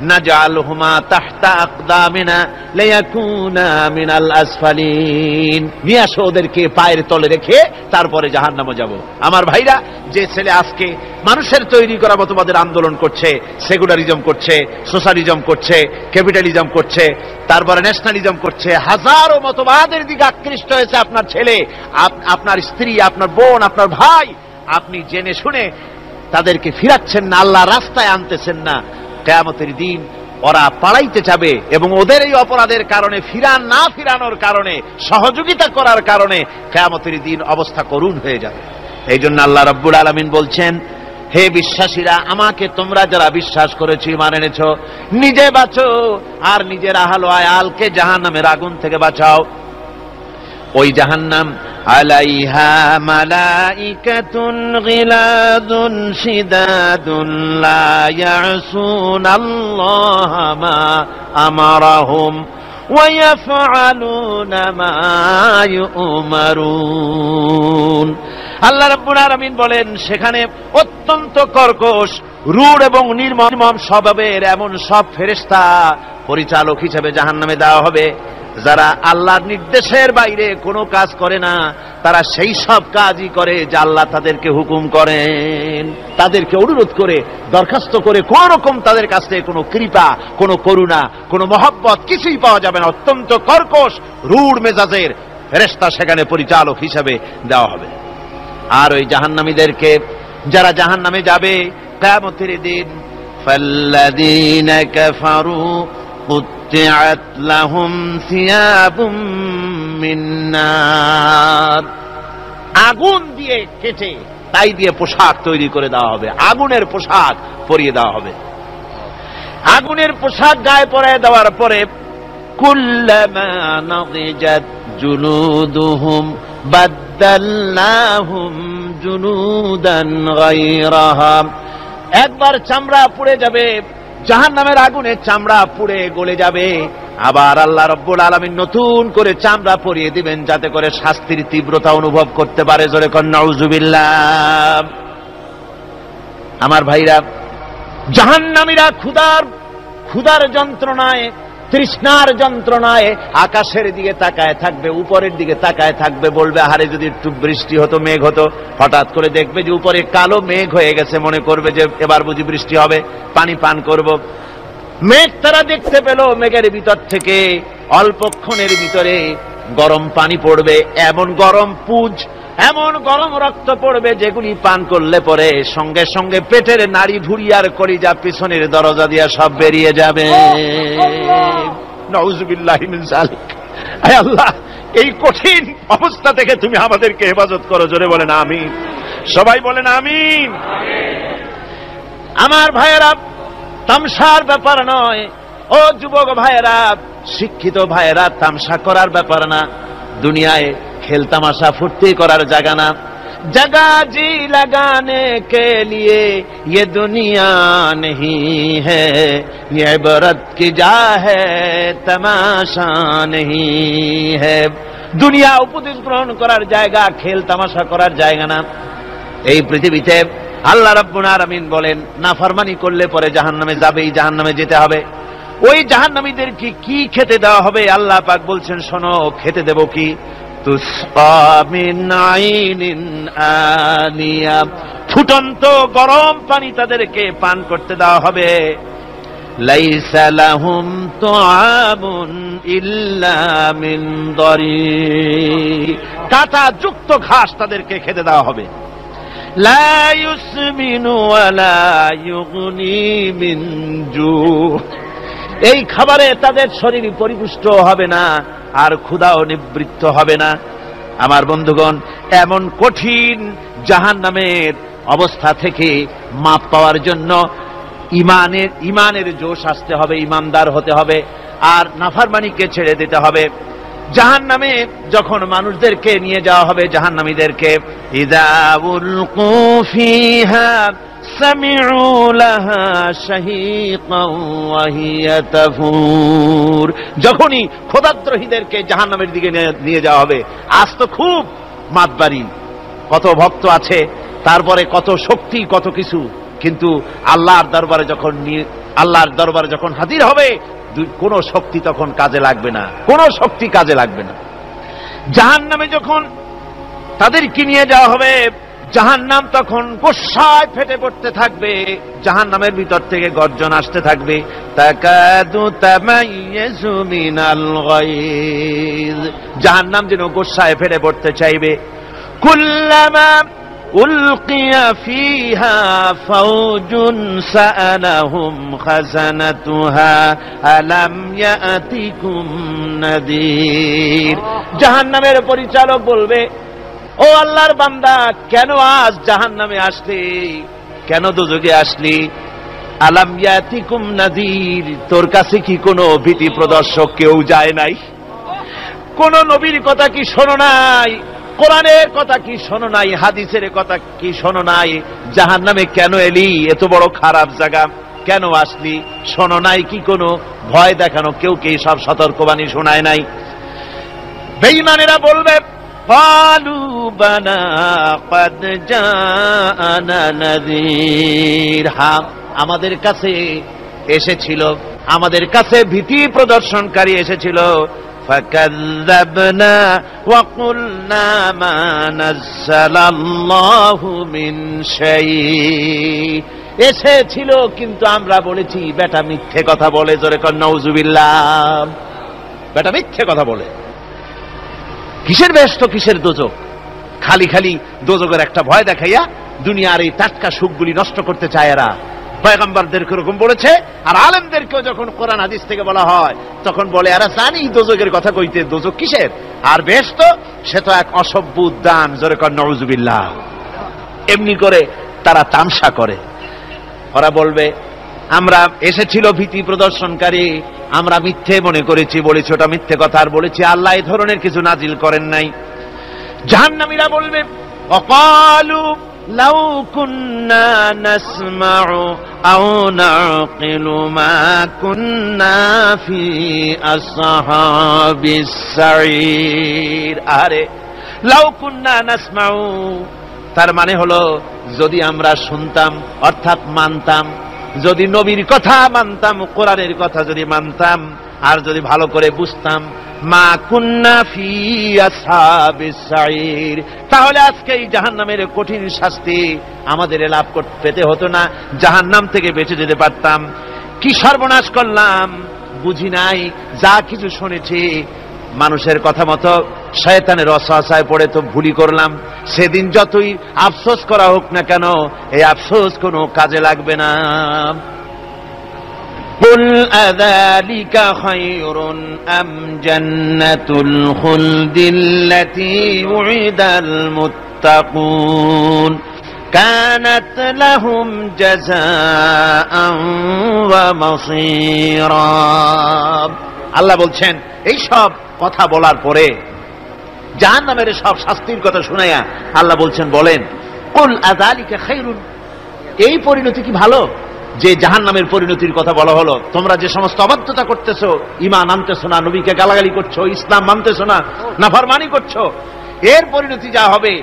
নাজআলহুমা তাহতা আকদামিনা লিয়াকুনা মিনাল আসফালিন, নিয়ে আসো ওদেরকে পায়ের তলে রেখে তারপরে জাহান্নামে যাব। আমার ভাইরা, যে ছেলে আজকে মানুষের তৈরি করা মতবাদের আন্দোলন করছে, সেকুলারিজম করছে, সোশ্যালিজম করছে, ক্যাপিটালিজম করছে, তারপরে ন্যাশনালিজম করছে, হাজারো মতবাদের দিকে আকৃষ্ট হয়েছে আপনার ছেলে, আপনার স্ত্রী, আপনার বোন, আপনার ভাই, আপনি জেনে শুনে তাদেরকে ফিরাচ্ছেন না, আল্লাহর রাস্তায় আনতেছেন না। কিয়ামতের দিন ওরা পালাইতে যাবে এবং ওদের এই অপরাধের কারণে, ফিরানোর কারণে, সহযোগিতা করার কারণে কিয়ামতের দিন অবস্থা করুণ হয়ে যাবে। এই জন্য আল্লাহ রাব্বুল আলামিন বলছেন, হে বিশ্বাসীরা, আমাকে তোমরা যারা বিশ্বাস করেছো, ঈমান এনেছো, নিজে বাঁচো আর নিজের আহল ও আয়ালকে জাহান্নামের আগুন থেকে বাঁচাও। ওই জাহান্নাম আলাইহা মালাইকাতুন গিলাযুন শিদাদুন লা ইয়াসুনাল্লাহা মা আমারাহুম ওয়া ইয়াফআলুনা মা ইউমারুন। আল্লাহ রাব্বুল আলামিন বলেন, সেখানে অত্যন্ত কর্কশ, রূঢ় এবং নির্মম স্বভাবের এমন সব ফেরেশতা পরিচালক হিসেবে জাহান্নামে দেওয়া হবে, যারা আল্লাহর নির্দেশের বাইরে কোনো কাজ করে না, তারা সেই সব কাজই করে যা আল্লাহ তাদেরকে হুকুম করেন। তাদেরকে অনুরোধ করে, দরখাস্ত করে কোন রকম তাদের কাছ থেকে কোনো কৃপা, কোনো করুণা, কোনো মহব্বত কিছুই পাওয়া যাবে না। অত্যন্ত কর্কশ, রূঢ় মেজাজের ফেরেশতা সেখানে পরিচালক হিসেবে দেওয়া হবে। আর ওই জাহান্নামীদেরকে, যারা জাহান্নামে যাবে কিয়ামতের দিন, ফাল্লাযীনা কাফারু কুত্তিআত লাহুম সিয়াবুম মিন নার, আগুন দিয়ে কেটে তাই দিয়ে পোশাক তৈরি করে দেওয়া হবে, আগুনের পোশাক পরিয়ে দেওয়া হবে। আগুনের পোশাক গায়ে পরায় দেওয়ার পরে, কুল্লামা নাদিজাত জুলুদুহুম বাদদালনাহুম জুলুদান গায়রাহা, একবার চামড়া পুড়ে যাবে, জাহান্নামের আগুনে চামড়া পুড়ে গলে যাবে, আবার আল্লাহ রাব্বুল আলামিন নতুন করে চামড়া পরিয়ে দিবেন, যাতে করে শাস্তির তীব্রতা অনুভব করতে পারে। জোরে কোন নাউজুবিল্লাহ। আমার ভাইরা, জাহান্নামীরা ক্ষুধার যন্ত্রণায়, তৃষ্ণার যন্ত্রণায় আকাশের দিকে তাকায় থাকবে, উপরের দিকে তাকায় থাকবে, বলবে, আরে যদি একটু বৃষ্টি হতো, মেঘ হতো। হঠাৎ করে দেখবে যে উপরে কালো মেঘ হয়ে গেছে, মনে করবে যে এবার বুঝি বৃষ্টি হবে, পানি পান করব। মেঘ তারা দেখতে পেল, মেঘের ভিতর থেকে অল্পক্ষণের ভিতরে গরম পানি পড়বে, এমন গরম পুঁজ, এমন গরম রক্ত পড়বে, যেগুলি পান করলে পরে সঙ্গে সঙ্গে পেটের নাড়ি ভুঁড়ি আর কলিজা পিছনের দরজা দিয়া সব বেরিয়ে যাবে। নাউযুবিল্লাহি মিন যালিক। হে আল্লাহ, এই কঠিন অবস্থা থেকে তুমি আমাদেরকে হেফাজত করো। জোরে বলেন আমিন। সবাই বলেন আমিন। আমার ভাইয়েরা, তামসার ব্যাপার নয়। ও যুবক ভাইয়েরা, শিক্ষিত ভাইয়েরা, তামসা করার ব্যাপার না। দুনিয়ায় খেল তামাশা ফুর্তি করার জায়গা না। जगह जी लगाने के लिए ये दुनिया नहीं है, ये इबरत की जा है, तमाशा नहीं है। দুনিয়া উপদেশ গ্রহণ করার জায়গা, খেল তামাশা করার জায়গা না। এই পৃথিবীতে আল্লাহ রাব্বুল আলামিন বলেন, নাফরমানি করলে পরে জাহান্নামে যাবেই, জাহান্নামে যেতে হবে। ওই জাহান্নামীদেরকে কি খেতে দেওয়া হবে? আল্লাহ পাক বলছেন, শোনো, খেতে দেব কি? তুসকা মিন আইনিন আনিয়া, ফুটন্ত গরম পানি তাদেরকে পান করতে দেওয়া হবে। লাইসা লাহুম তুআমুন ইল্লা মিন দারি, কাঁটা যুক্ত ঘাস তাদেরকে খেতে দেওয়া হবে। লা ইউসমিনু ওয়ালা ইউগনি মিন জু, এই খাবারে তাদের শরীর পরিপুষ্ট হবে না আর ক্ষুধাও নিবৃত্ত হবে না। আমার বন্ধুগণ, এমন কঠিন জাহান্নামের অবস্থা থেকে মাপ পাওয়ার জন্য ইমানের জোশ আসতে হবে, ইমানদার হতে হবে, আর নাফরমানিকে ছেড়ে দিতে হবে। জাহান্নামে যখন মানুষদেরকে নিয়ে যাওয়া হবে, জাহান্নামীদেরকে, ইযা উলকু ফিহা সামিউ লাহা শাহীকান ওয়া হিয়া তাফুর, যখনই খোদাদ্রোহীদেরকে জাহান্নামের দিকে নিয়ে যাওয়া হবে, আজ তো খুব মাতবাড়ি, কত ভক্ত আছে, তারপরে কত শক্তি, কত কিছু, কিন্তু আল্লাহর দরবারে যখন হাজির হবে, কোন শক্তি তখন কাজে লাগবে না, কোন শক্তি কাজে লাগবে না। জাহান্নামে যখন তাদেরকে নিয়ে যাওয়া হবে, জাহান্নাম তখন গোসায় ফেটে পড়তে থাকবে, জাহান্নামের ভিতর থেকে গর্জন আসতে থাকবে, তাকাদু তামাইয়াজু মিনাল গায়জ, জাহান্নাম যেন গোসায় ফেটে পড়তে চাইবে। কুল্লামা উলকিয়া ফিহা ফাওজুন সাআলাহুম খাজানাতুহা আলাম ইয়াতিকুম নাদির, জাহান্নামের পরিচালক বলবে, ও আল্লাহর বান্দা, কেন আজ জাহান্নামে আসলি, কেন দোজখে আসলি? আলাম ইয়াতিকুম নাদির, তোর কাছে কি কোনো ভীতি প্রদর্শক কেউ যায় নাই? কোন নবীর কথা কি শোনো নাই? কোরআনের কথা কি শোনো নাই? হাদিসের কথা কি শোনো নাই? জাহান্নামে কেন এলি? এত বড় খারাপ জায়গা কেন আসলি? শোনো নাই কি? কোনো ভয় দেখানো কেউ কি সব সতর্কবাণী শোনায় নাই? বেঈমানেরা বলবে, ক্বালু বালা ক্বাদ জাআনা নাযীর, হ্যাঁ আমাদের কাছে এসেছিল, আমাদের কাছে ভীতি প্রদর্শনকারী এসেছিল। ফাকাযযাবনা ওয়া কুলনা মা নাযালাল্লাহু মিন শাই, এসেছিল কিন্তু আমরা বলেছি বেটা মিথ্যে কথা বলে। জোরে কর নাউযুবিল্লাহ, বেটা মিথ্যে কথা বলে। কিসের বেহেশত, কিসের দোজখ? খালি খালি দোজখের একটা ভয় দেখাইয়া দুনিয়ার এই টাটকা সুখগুলি নষ্ট করতে চায় এরা। পয়গম্বরদেরকে এরকম বলেছে, আর আলেমদেরকেও যখন কোরআন হাদিস থেকে বলা হয় তখন বলে, এরা জানি দোজখের কথা কইতে, দোজখ কিসের, আর বেহেশত সে তো এক অসভ্য উদ্যান। জোরে কর নাউযুবিল্লাহ। এমনি করে তারা তামসা করে। ওরা বলবে, আমরা এসেছিল ভীতি প্রদর্শনকারী, আমরা মিথ্যে মনে করেছি, বলেছি ওটা মিথ্যে কথা, আর বলেছি আল্লাহ এই ধরনের কিছু নাজিল করেন নাই। জাহান্নামীরা বলবে, ওয়াকালু লাউ কুন্না নাসমাউ আও নাকিলু মা কুন্না ফি আসহাবিস সাঈর, আরে লাউ কুন্না নাসমাউ, তার মানে হলো যদি আমরা শুনতাম, অর্থাৎ মানতাম, যদি নবীর কথা মানতাম, কোরআনের কথা যদি মানতাম, আর যদি ভালো করে বুঝতাম, মা কুন্না ফি আসহাবিস সাঈর, তাহলে আজকে এই জাহান্নামের কঠিন শাস্তি আমাদের লাভ পেতে হতো না, জাহান্নাম থেকে বেঁচে যেতে পারতাম। কি সর্বনাশ করলাম, বুঝি নাই, যা কিছু শুনেছি মানুষের কথা মতো শয়তানের ওয়াসওয়াসায় পড়ে তো ভুলই করলাম। সেদিন যতই আফসোস করা হোক না কেন, এই আফসোস কোনো কাজে লাগবে না। কুল আযালিকা খায়রুন আম জান্নাতুল খুলদিল্লাতী উইদাল মুত্তাকুন কানাত লাহুম জাযাআন ওয়া মাসীরা। আল্লাহ বলছেন, এই সব কথা বলার পরে, জাহান্নামের সব শাস্তির কথা শুনাইয়া আল্লাহ বলছেন, বলেন, কুল আযালিকা খায়রুন, এই পরিণতি কি ভালো যে জাহান্নামের পরিণতির কথা বলা হলো? তোমরা যে সমস্ত অবাধ্যতা করতেছো, ঈমান আনতেছো না, নবীকে গালাগালি করছো, ইসলাম মানতেছো না, নাফরমানি করছো, এর পরিণতি যা হবে,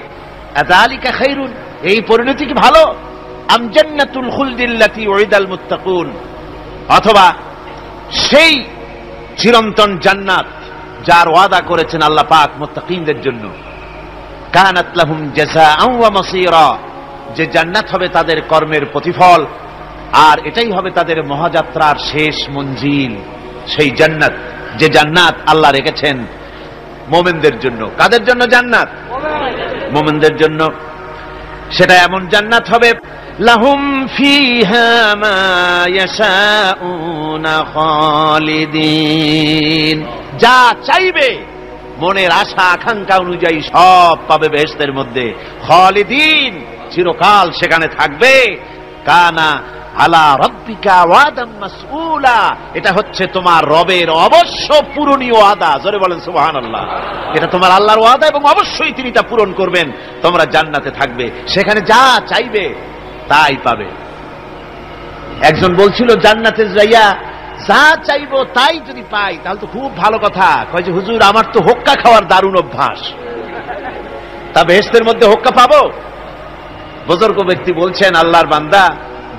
আযালিকা খায়রুন, এই পরিণতি কি ভালো? আম জান্নাতুল খুলদিল্লাতী উইদাল মুত্তাকুন, অথবা সেই চিরন্তন জান্নাত যার ওয়াদা করেছেন আল্লাহ পাক মুত্তাকিনদের জন্য, কানাত লাহুম জাযাআন ওয়া মাসীরা, যে জান্নাত হবে তাদের কর্মের প্রতিফল, আর এটাই হবে তাদের মহাযাত্রার শেষ মঞ্জিল। সেই জান্নাত, যে জান্নাত আল্লাহ রেখেছেন মুমিনদের জন্য। কাদের জন্য জান্নাত? মুমিনদের জন্য। সেটা এমন জান্নাত হবে, লাহুম ফিহা মা ইয়াশাউনা খালিদিন, যা চাইবে মনের আশা আকাঙ্ক্ষা অনুযায়ী সব পাবে বেহেশতের মধ্যে। খালিদিন, চিরকাল সেখানে থাকবে। কানা আলা রাব্বিকা ওয়াদাম মাসউলা, এটা হচ্ছে তোমার রবের অবশ্য পূরণীয় ওয়াদা। জোরে বলেন সুবহানাল্লাহ। এটা তোমার আল্লাহর ওয়াদা এবং অবশ্যই তিনি তা পূরণ করবেন। তোমরা জান্নাতে থাকবে, সেখানে যা চাইবে তাই পাবে। একজন বলছিল জান্নাতে যাইয়া যা চাইবো তাই যদি পাই তাহলে তো খুব ভালো কথা। কয় যে হুজুর আমার তো হোক্কা খাওয়ার দারুণ অভ্যাস, তা বেহেশতের মধ্যে হোক্কা পাবো? বুজুর্গ ব্যক্তি বলছেন, আল্লাহর বান্দা,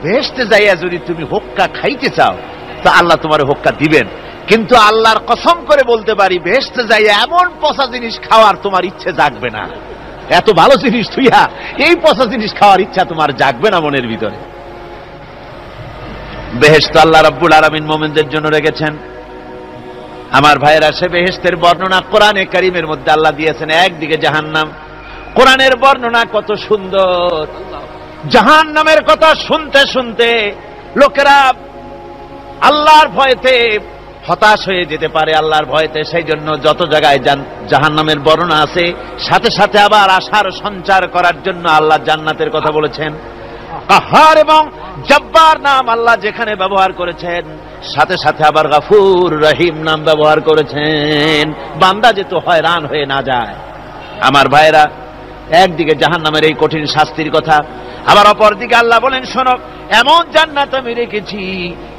বেহেশতে যাইয়া যদি তুমি হোক্কা খাইতে চাও তা আল্লাহ তোমার হোক্কা দিবেন, কিন্তু আল্লাহর কসম করে বলতে পারি বেহেশতে যাইয়া এমন পচা জিনিস খাওয়ার তোমার ইচ্ছে জাগবে না। এত ভালো জিনিস তুইয়া এই পচা জিনিস খাওয়ার ইচ্ছা তোমার জাগবে না মনের ভিতরে। বেহেশত আল্লাহ রাব্বুল আলামিন মুমিনদের জন্য রেখেছেন। আমার ভাইয়েরা, সে বেহেশতের বর্ণনা কোরআনে কারীমের মধ্যে আল্লাহ দিয়েছেন। একদিকে জাহান্নাম, কোরআনের বর্ণনা কত সুন্দর। জাহান্নামের কথা শুনতে শুনতে লোকেরা আল্লাহর ভয়তে হতাশ হয়ে যেতে পারে, আল্লাহর ভয়তে। সেই জন্য যত জায়গায় জাহান্নামের বর্ণনা আছে সাথে সাথে আবার আশার সঞ্চার করার জন্য আল্লাহ জান্নাতের কথা বলেছেন। কাহার এবং জব্বার নাম আল্লাহ যেখানে ব্যবহার করেছেন সাথে সাথে আবার গফুর রহিম নাম ব্যবহার করেছেন, বান্দা যেহেতু হয়রান হয়ে না যায়। আমার ভাইরা, একদিকে জাহান্নামের এই কঠিন শাস্তির কথা, আবার অপরদিকে আল্লাহ বলেন, শোনো, এমন জান্নাত আমি রেখেছি,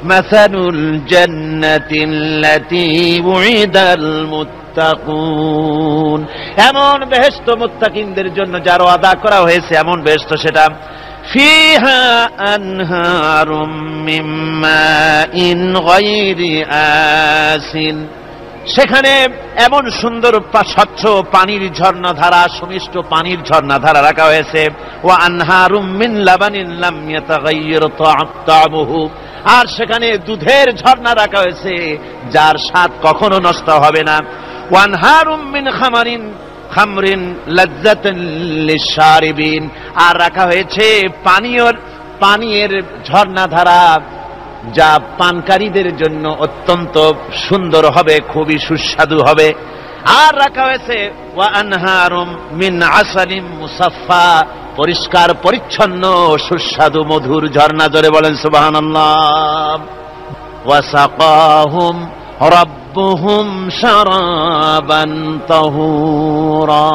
মাসালুল জান্নাতিল্লাতী উইদাল মুত্তাকুন, এমন বেহেশত মুত্তাকিনদের জন্য যার ওয়াদা করা হয়েছে এমন বেহেশত, সেটা ফিহা আনহারুম মিন মাইন গায়রি আসিন, সেখানে এমন সুন্দর স্বচ্ছ পানির ঝর্ণাধারা, সুমিষ্ট পানির ঝর্ণাধারা রাখা হয়েছে। ওয়া আনহারুম মিন লাবানিন লাম ইয়াতাগায়্যার তা'আমুহু, আর সেখানে দুধের ঝর্ণা রাখা হয়েছে যার স্বাদ কখনো নষ্ট হবে না। ওয়া আনহারুম মিন খামরিন লাযযাতান লিশ-শারিবিন, আর রাখা হয়েছে পানীয়ের ঝর্ণাধারা যা পানকারীদের জন্য অত্যন্ত সুন্দর হবে, খুবই সুস্বাদু হবে। আর রাখা হয়েছে ওয়া আনহারুম মিন আসালিম মুসাফফা, পরিষ্কার পরিচ্ছন্ন সুস্বাদু মধুর ঝর্ণা। জোরে বলেন সুবহানাল্লাহ। ওয়া সাকাহুম রাব্বুহুম শারাবান তাহুরা,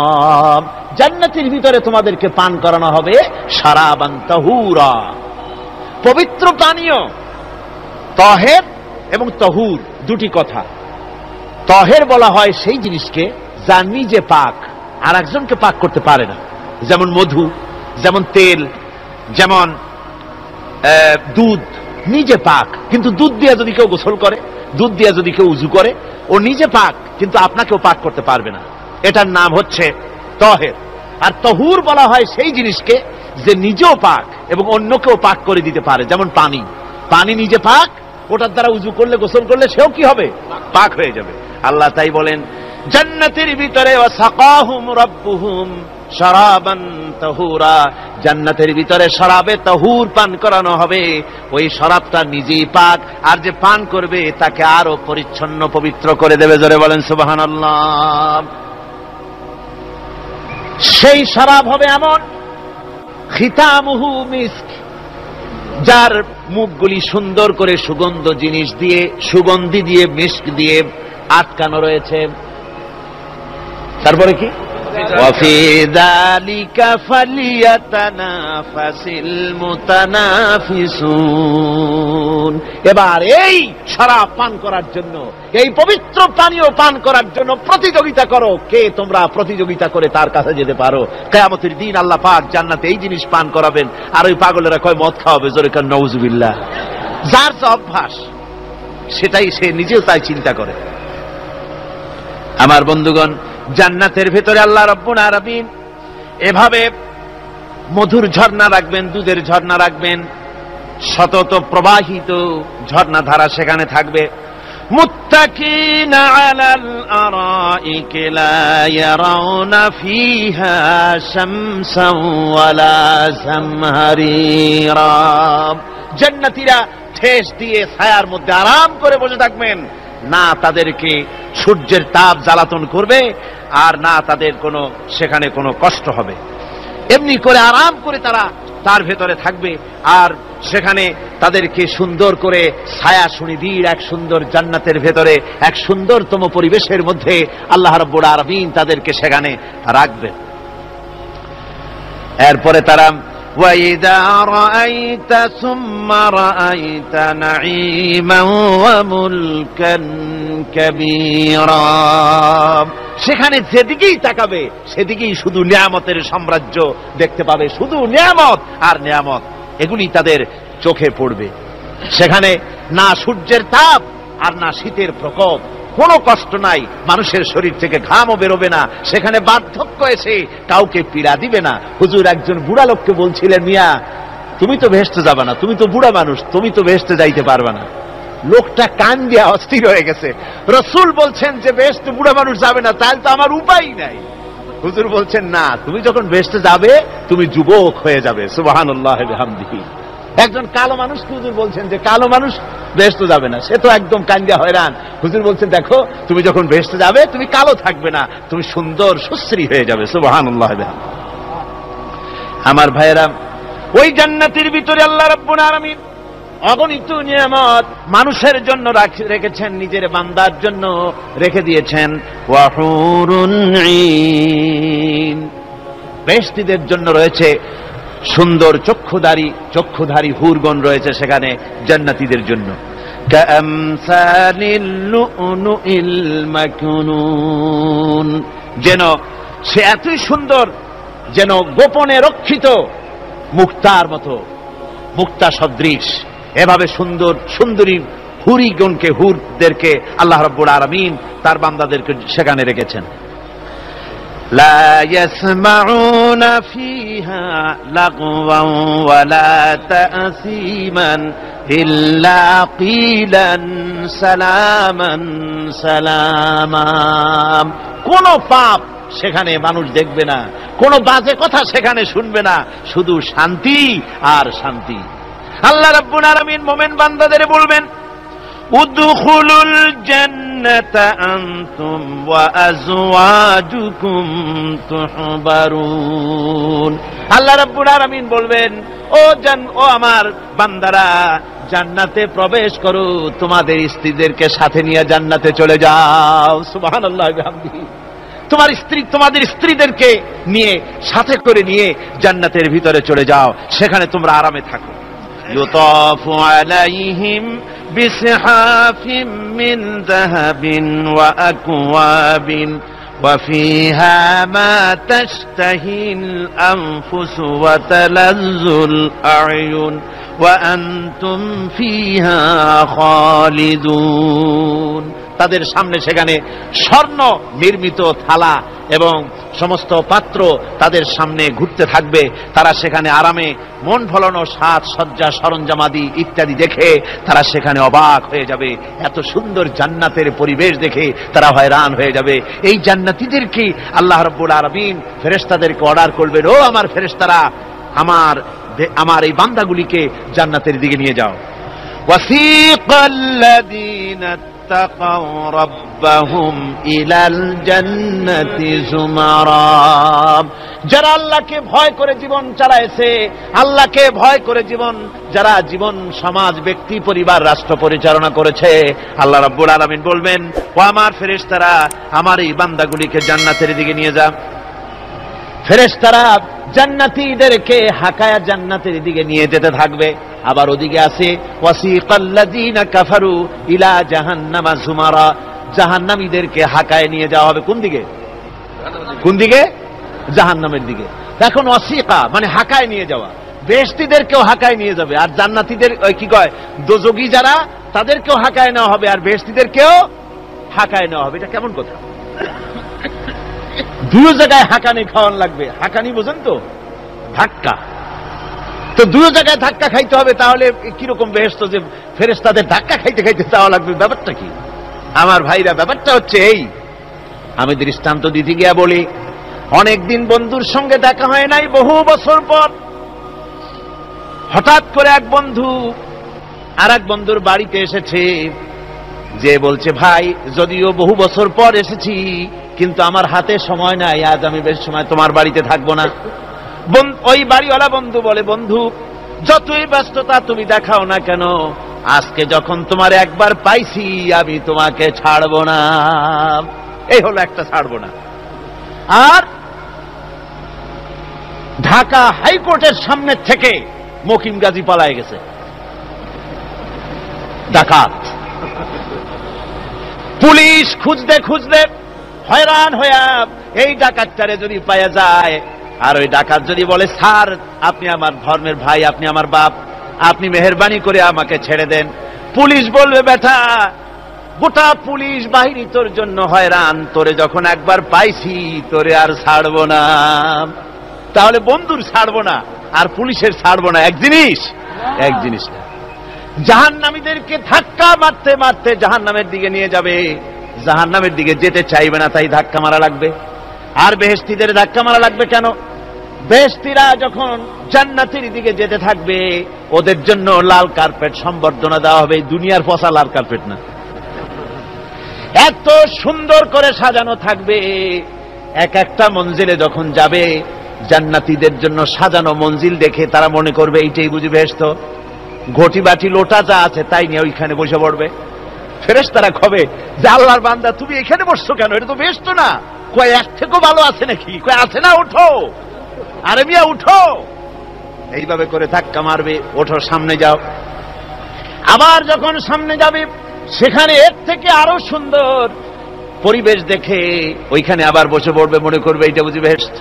জান্নাতের ভিতরে তোমাদেরকে পান করানো হবে শারাবান তাহুরা, পবিত্র পানীয়। তাহের এবং তাহুর দুটি কথা। তাহের বলা হয় সেই জিনিসকে যা নিজে পাক আর একজনকে পাক করতে পারে না, যেমন মধু, যেমন তেল, যেমন দুধ নিজে পাক, কিন্তু দুধ দিয়ে যদি কেউ গোসল করে, দুধ দিয়ে যদি কেউ উযু করে, ও নিজে পাক কিন্তু আপনাকেও পাক করতে পারবে না। এটার নাম হচ্ছে তাহের। আর তাহুর বলা হয় সেই জিনিসকে যে নিজেও পাক এবং অন্যকেও পাক করে দিতে পারে, যেমন পানি। পানি নিজে পাক, ওটার দ্বারা উযু করলে, গোসল করলে সেও কি হবে? পাক হয়ে যাবে। আল্লাহ তাই বলেন জান্নাতের ভিতরে ওয়া সাকাহুম রাব্বুহুম শারাবান তাহুরা, জান্নাতের ভিতরে শরাবে তাহুর পান করানো হবে। ওই শরাবটা নিজেই পাক, আর যে পান করবে তাকে আরো পরিচ্ছন্ন পবিত্র করে দেবে। জোরে বলেন সুবহানাল্লাহ। সেই শরাব হবে এমন, খিতামুহু মিস্ক, যার মুখগুলি সুন্দর করে সুগন্ধ জিনিস দিয়ে, সুগন্ধি দিয়ে, মিস্ক দিয়ে আটকানো রয়েছে। তারপরে কি? ওয়াফি যালিকা ফালিয়াতানাফাসিল মুতানাফিসুন, এবার এই শরাব পান করার জন্য, এই পবিত্র পানীয় পান করার জন্য প্রতিযোগিতা করো, কে তোমরা প্রতিযোগিতা করে তার কাছে যেতে পারো। কিয়ামতের দিন আল্লাহ পাক জান্নাতে এই জিনিস পান করাবেন, আর ওই পাগলেরা কয় মদ খাওয়াবে। জোরে কান নাউযুবিল্লাহ। যার যা অভ্যাস সেটাই সে নিজেও তাই চিন্তা করে। আমার বন্ধুগণ, জান্নাতের ভেতরে আল্লাহ রাব্বুল আলামিন এভাবে মধুর ঝর্ণা রাখবেন, দুধের ঝর্ণা রাখবেন, সতত প্রবাহিত ঝর্ণাধারা সেখানে থাকবে। মুত্তাকিনা আলাল আরাইকি লা ইয়ারাউনা ফিহা শামসান ওয়ালা জামহারিরা। জান্নাতীরা ঠেস দিয়ে ছায়ার মধ্যে আরাম করে বসে থাকবেন, না তাদেরকে সূর্যের তাপ জ্বালাতন করবে আর না তাদের সেখানে কোনো কষ্ট হবে। এমনি করে আরাম করে তারা তার ভেতরে থাকবে, আর সেখানে তাদেরকে সুন্দর করে ছায়া সুনিবিড় এক সুন্দর জান্নাতের ভেতরে এক সুন্দরতম পরিবেশের মধ্যে আল্লাহ রাব্বুল আলামিন তাদেরকে সেখানে রাখবেন। এরপরে তারা وَإِذَا رَأَيْتَ ثُمَّ رَأَيْتَ نَعِيمًا وَمُلْكًا كَبِيرًا। সেখানে যেদিকেই তাকাবে সেদিকেই শুধু নিয়ামতের সাম্রাজ্য দেখতে পাবে, শুধু নিয়ামত আর নিয়ামত, এগুলি তাদের চোখে পড়বে। সেখানে না সূর্যের তাপ আর না শীতের প্রকোপ, কোনো কষ্ট নাই, মানুষের শরীর থেকে ঘামও বেরোবে না, সেখানে বার্ধক্য এসে কাউকে পীড়া দিবে না। হুজুর একজন বুড়া লোককে বলছিলেন, মিয়া তুমি তো ভেস্তে যাবে না, তুমি তো বুড়া মানুষ, তুমি তো ভেস্তে যাইতে পারবে না। লোকটা কান দিয়া অস্থির হয়ে গেছে। রাসূল বলছেন যে ভেস্তে বুড়া মানুষ যাবে না, তাহলে তো আমার উপায় নাই। হুজুর বলছেন না, তুমি যখন ভেস্তে যাবে তুমি যুবক হয়ে যাবে। সুবহানাল্লাহ ওয়া বিহামদিহি। একজন কালো মানুষকে হুজুর বলছেন যে কালো মানুষ বেহেশতে যাবে না, সে তো একদম কাঙ্গা হয়রান। হুজুর বলছেন দেখো তুমি যখন বেহেশতে যাবে তুমি কালো থাকবে না, তুমি সুন্দর সুশ্রী হয়ে যাবে। সুবহানাল্লাহ। আমার ভাইয়েরা, ওই জান্নাতের ভিতরে আল্লাহ রাব্বুল আলামিন অগণিত নিয়ামত মানুষের জন্য রেখেছেন, নিজের বান্দার জন্য রেখে দিয়েছেন। ওয়া হুরুন ঈন, বেহেশতীদের জন্য রয়েছে সুন্দর চক্ষুধারী হুরগণ রয়েছে সেখানে জান্নাতীদের জন্য। কামসালিল লুউলুইল মাকনুন, যেন সে এতই সুন্দর, যেন গোপনে রক্ষিত মুক্তার মতো, মুক্তা সদৃশ। এভাবে সুন্দরী হুরদেরকে আল্লাহ রাব্বুল আলামিন তার বান্দাদেরকে সেখানে রেখেছেন। لا يسمعون فيها لغوا ولا تأثيما إلا قيلا سلاما سلاما। কোন পাপ সেখানে মানুষ দেখবে না, কোন বাজে কথা সেখানে শুনবে না, শুধু শান্তি আর শান্তি। আল্লাহ রাব্বুল আলামিন মুমিন বান্দাদের বলবেন, উদখুলুল জান্নাতা আনতুম ওয়া আজওয়াজুকুম তুহবারুন। আল্লাহ রাব্বুল আলামিন বলবেন, ও আমার বান্দারা, জান্নাতে প্রবেশ করো, তোমাদের স্ত্রীদেরকে সাথে নিয়ে জান্নাতে চলে যাও। সুবহানাল্লাহ ওয়া বিহামদিহি। তোমাদের স্ত্রীদেরকে নিয়ে সাথে করে নিয়ে জান্নাতের ভিতরে চলে যাও, সেখানে তোমরা আরামে থাকো। ইউতাফু আলাইহিম বিসহাফিম মিন যাহাবিন ওয়া আকওয়াবিন ওয়া ফিহা মা তাশতাহিল আনফুসু ওয়া তালাজ্জুল আ'য়ুন ওয়া আনতুম ফিহা খালিদুন। তাদের সামনে সেখানে স্বর্ণ নির্মিত থালা এবং সমস্ত পাত্র তাদের সামনে ঘুরতে থাকবে। তারা সেখানে আরামে মন ভোলানো সাজ সজ্জা সরঞ্জামাদি ইত্যাদি দেখে তারা সেখানে অবাক হয়ে যাবে। এত সুন্দর জান্নাতের পরিবেশ দেখে তারা হয়রান হয়ে যাবে। এই জান্নাতীদেরকে আল্লাহ রাব্বুল আলামিন ফেরেশতাদেরকে অর্ডার করবেন, ও আমার ফেরেশতারা, আমার এই বান্দাগুলিকে জান্নাতের দিকে নিয়ে যাও। ওয়াসিকাল্লাযীনা তাকাউ রাব্বাহুম ইলাল জান্নাতি যুমারা। যারা আল্লাহকে ভয় করে জীবন চালাইছে, আল্লাহকে ভয় করে যারা জীবন সমাজ ব্যক্তি পরিবার রাষ্ট্র পরিচালনা করেছে, আল্লাহ রাব্বুল আলামিন বলবেন, ও আমার ফেরেশতারা, আমার এই বান্দাগুলিকে জান্নাতের দিকে নিয়ে যাও। ফেরেশতারা জান্নাতীদেরকে হাকায়া জান্নাতের দিকে নিয়ে যেতে থাকবে। আবার ওদিকে আছে ওয়াসিকাল্লাযীনা কাফারু ইলা জাহান্নামা যুমারা, জাহান্নামীদেরকে হাকায় নিয়ে যাওয়া হবে কোন দিকে? জাহান্নামের দিকে। এখন ওয়াসিকা মানে হাকায় নিয়ে যাওয়া, বেহেশতীদেরকেও হাকায় নিয়ে যাবে, আর জান্নাতীদের কি কয় দোজখী যারা তাদেরকেও হাকায় নেওয়া হবে, আর বেহেশতীদেরকেও হাকায় নেওয়া হবে। এটা কেমন কথা? দুই জায়গায় হাকানি খাওয়ান লাগবে। হাকানি বোঝেন তো? ধাক্কা। তো দুই জায়গায় ধাক্কা খাইতে হবে, তাহলে কিরকম বেহেশত যে ফেরেশতাদের ধাক্কা খাইতে খাইতে যাওয়া লাগবে, ব্যাপারটা কি? আমার ভাইরা, ব্যাপারটা হচ্ছে এই, আমি দৃষ্টান্ত দিতে গিয়া বলি, অনেকদিন বন্ধুর সঙ্গে দেখা হয় নাই, বহু বছর পর হঠাৎ করে এক বন্ধু আর এক বন্ধুর বাড়িতে এসেছে, যে বলছে, ভাই যদিও বহু বছর পর এসেছি, কিন্তু আমার হাতে সময় নাই, আজ আমি বেশ সময় তোমার বাড়িতে থাকবো না। ওই বাড়িওয়ালা বন্ধু বলে, বন্ধু যতই ব্যস্ততা তুমি দেখাও না কেন, আজকে যখন তোমার একবার পাইছি, আমি তোমাকে ছাড়বো না। এই হলো একটা ছাড়বো না। আর ঢাকা হাইকোর্টের সামনে থেকে মকিম গাজী পালায় গেছে, ডাকাত। পুলিশ খুঁজতে খুঁজতে হয়রান হইয়া এই ডাকাতটারে যদি পাওয়া যায়, আর ওই ডাকাত যদি বলে, স্যার আপনি আমার ধর্মের ভাই, আপনি আমার বাপ, আপনি মেহেরবানি করে আমাকে ছেড়ে দেন, পুলিশ বলবে, বেটা গোটা পুলিশ বাহিনী তোর জন্য হয়রান, তোরে যখন একবার পাইছি তোরে আর ছাড়বো না। তাহলে বন্ধুর ছাড়বো না আর পুলিশের ছাড়বো না এক জিনিস? এক জিনিস না। জাহান্নামীদেরকে ধাক্কা মারতে মারতে জাহান্নামের দিকে নিয়ে যাবে, জাহান্নামের দিকে যেতে চাইবে না, তাই ধাক্কা মারা লাগবে। আর বেহেশতীদের ধাক্কা মারা লাগবে কেন? বেহেশতীরা যখন জান্নাতের দিকে যেতে থাকবে, ওদের জন্য লাল কার্পেট সম্বর্ধনা দেওয়া হবে। দুনিয়ার পচা লাল কার্পেট না, এত সুন্দর করে সাজানো থাকবে। এক একটা মঞ্জিলে যখন যাবে, জান্নাতীদের জন্য সাজানো মঞ্জিল দেখে তারা মনে করবে এইটাই বুঝি বেহেশত। ঘটি বাটি লোটা যা আছে তাই নিয়ে ওইখানে বসে পড়বে। ফেরেশতারা কবে যে, আল্লাহর বান্দা তুমি এখানে বসছো কেন? এটা তো বেহেশত না। কয় এক থেকেও ভালো আছে নাকি? কয় আছে না, ওঠো, আরে মিয়া উঠো। এইভাবে করে ধাক্কা মারবে, ওঠো সামনে যাও। আবার যখন সামনে যাবে, সেখানে এর থেকে আরো সুন্দর পরিবেশ দেখে ওইখানে আবার বসে পড়বে, মনে করবে এইটা বুঝি বেহেশত।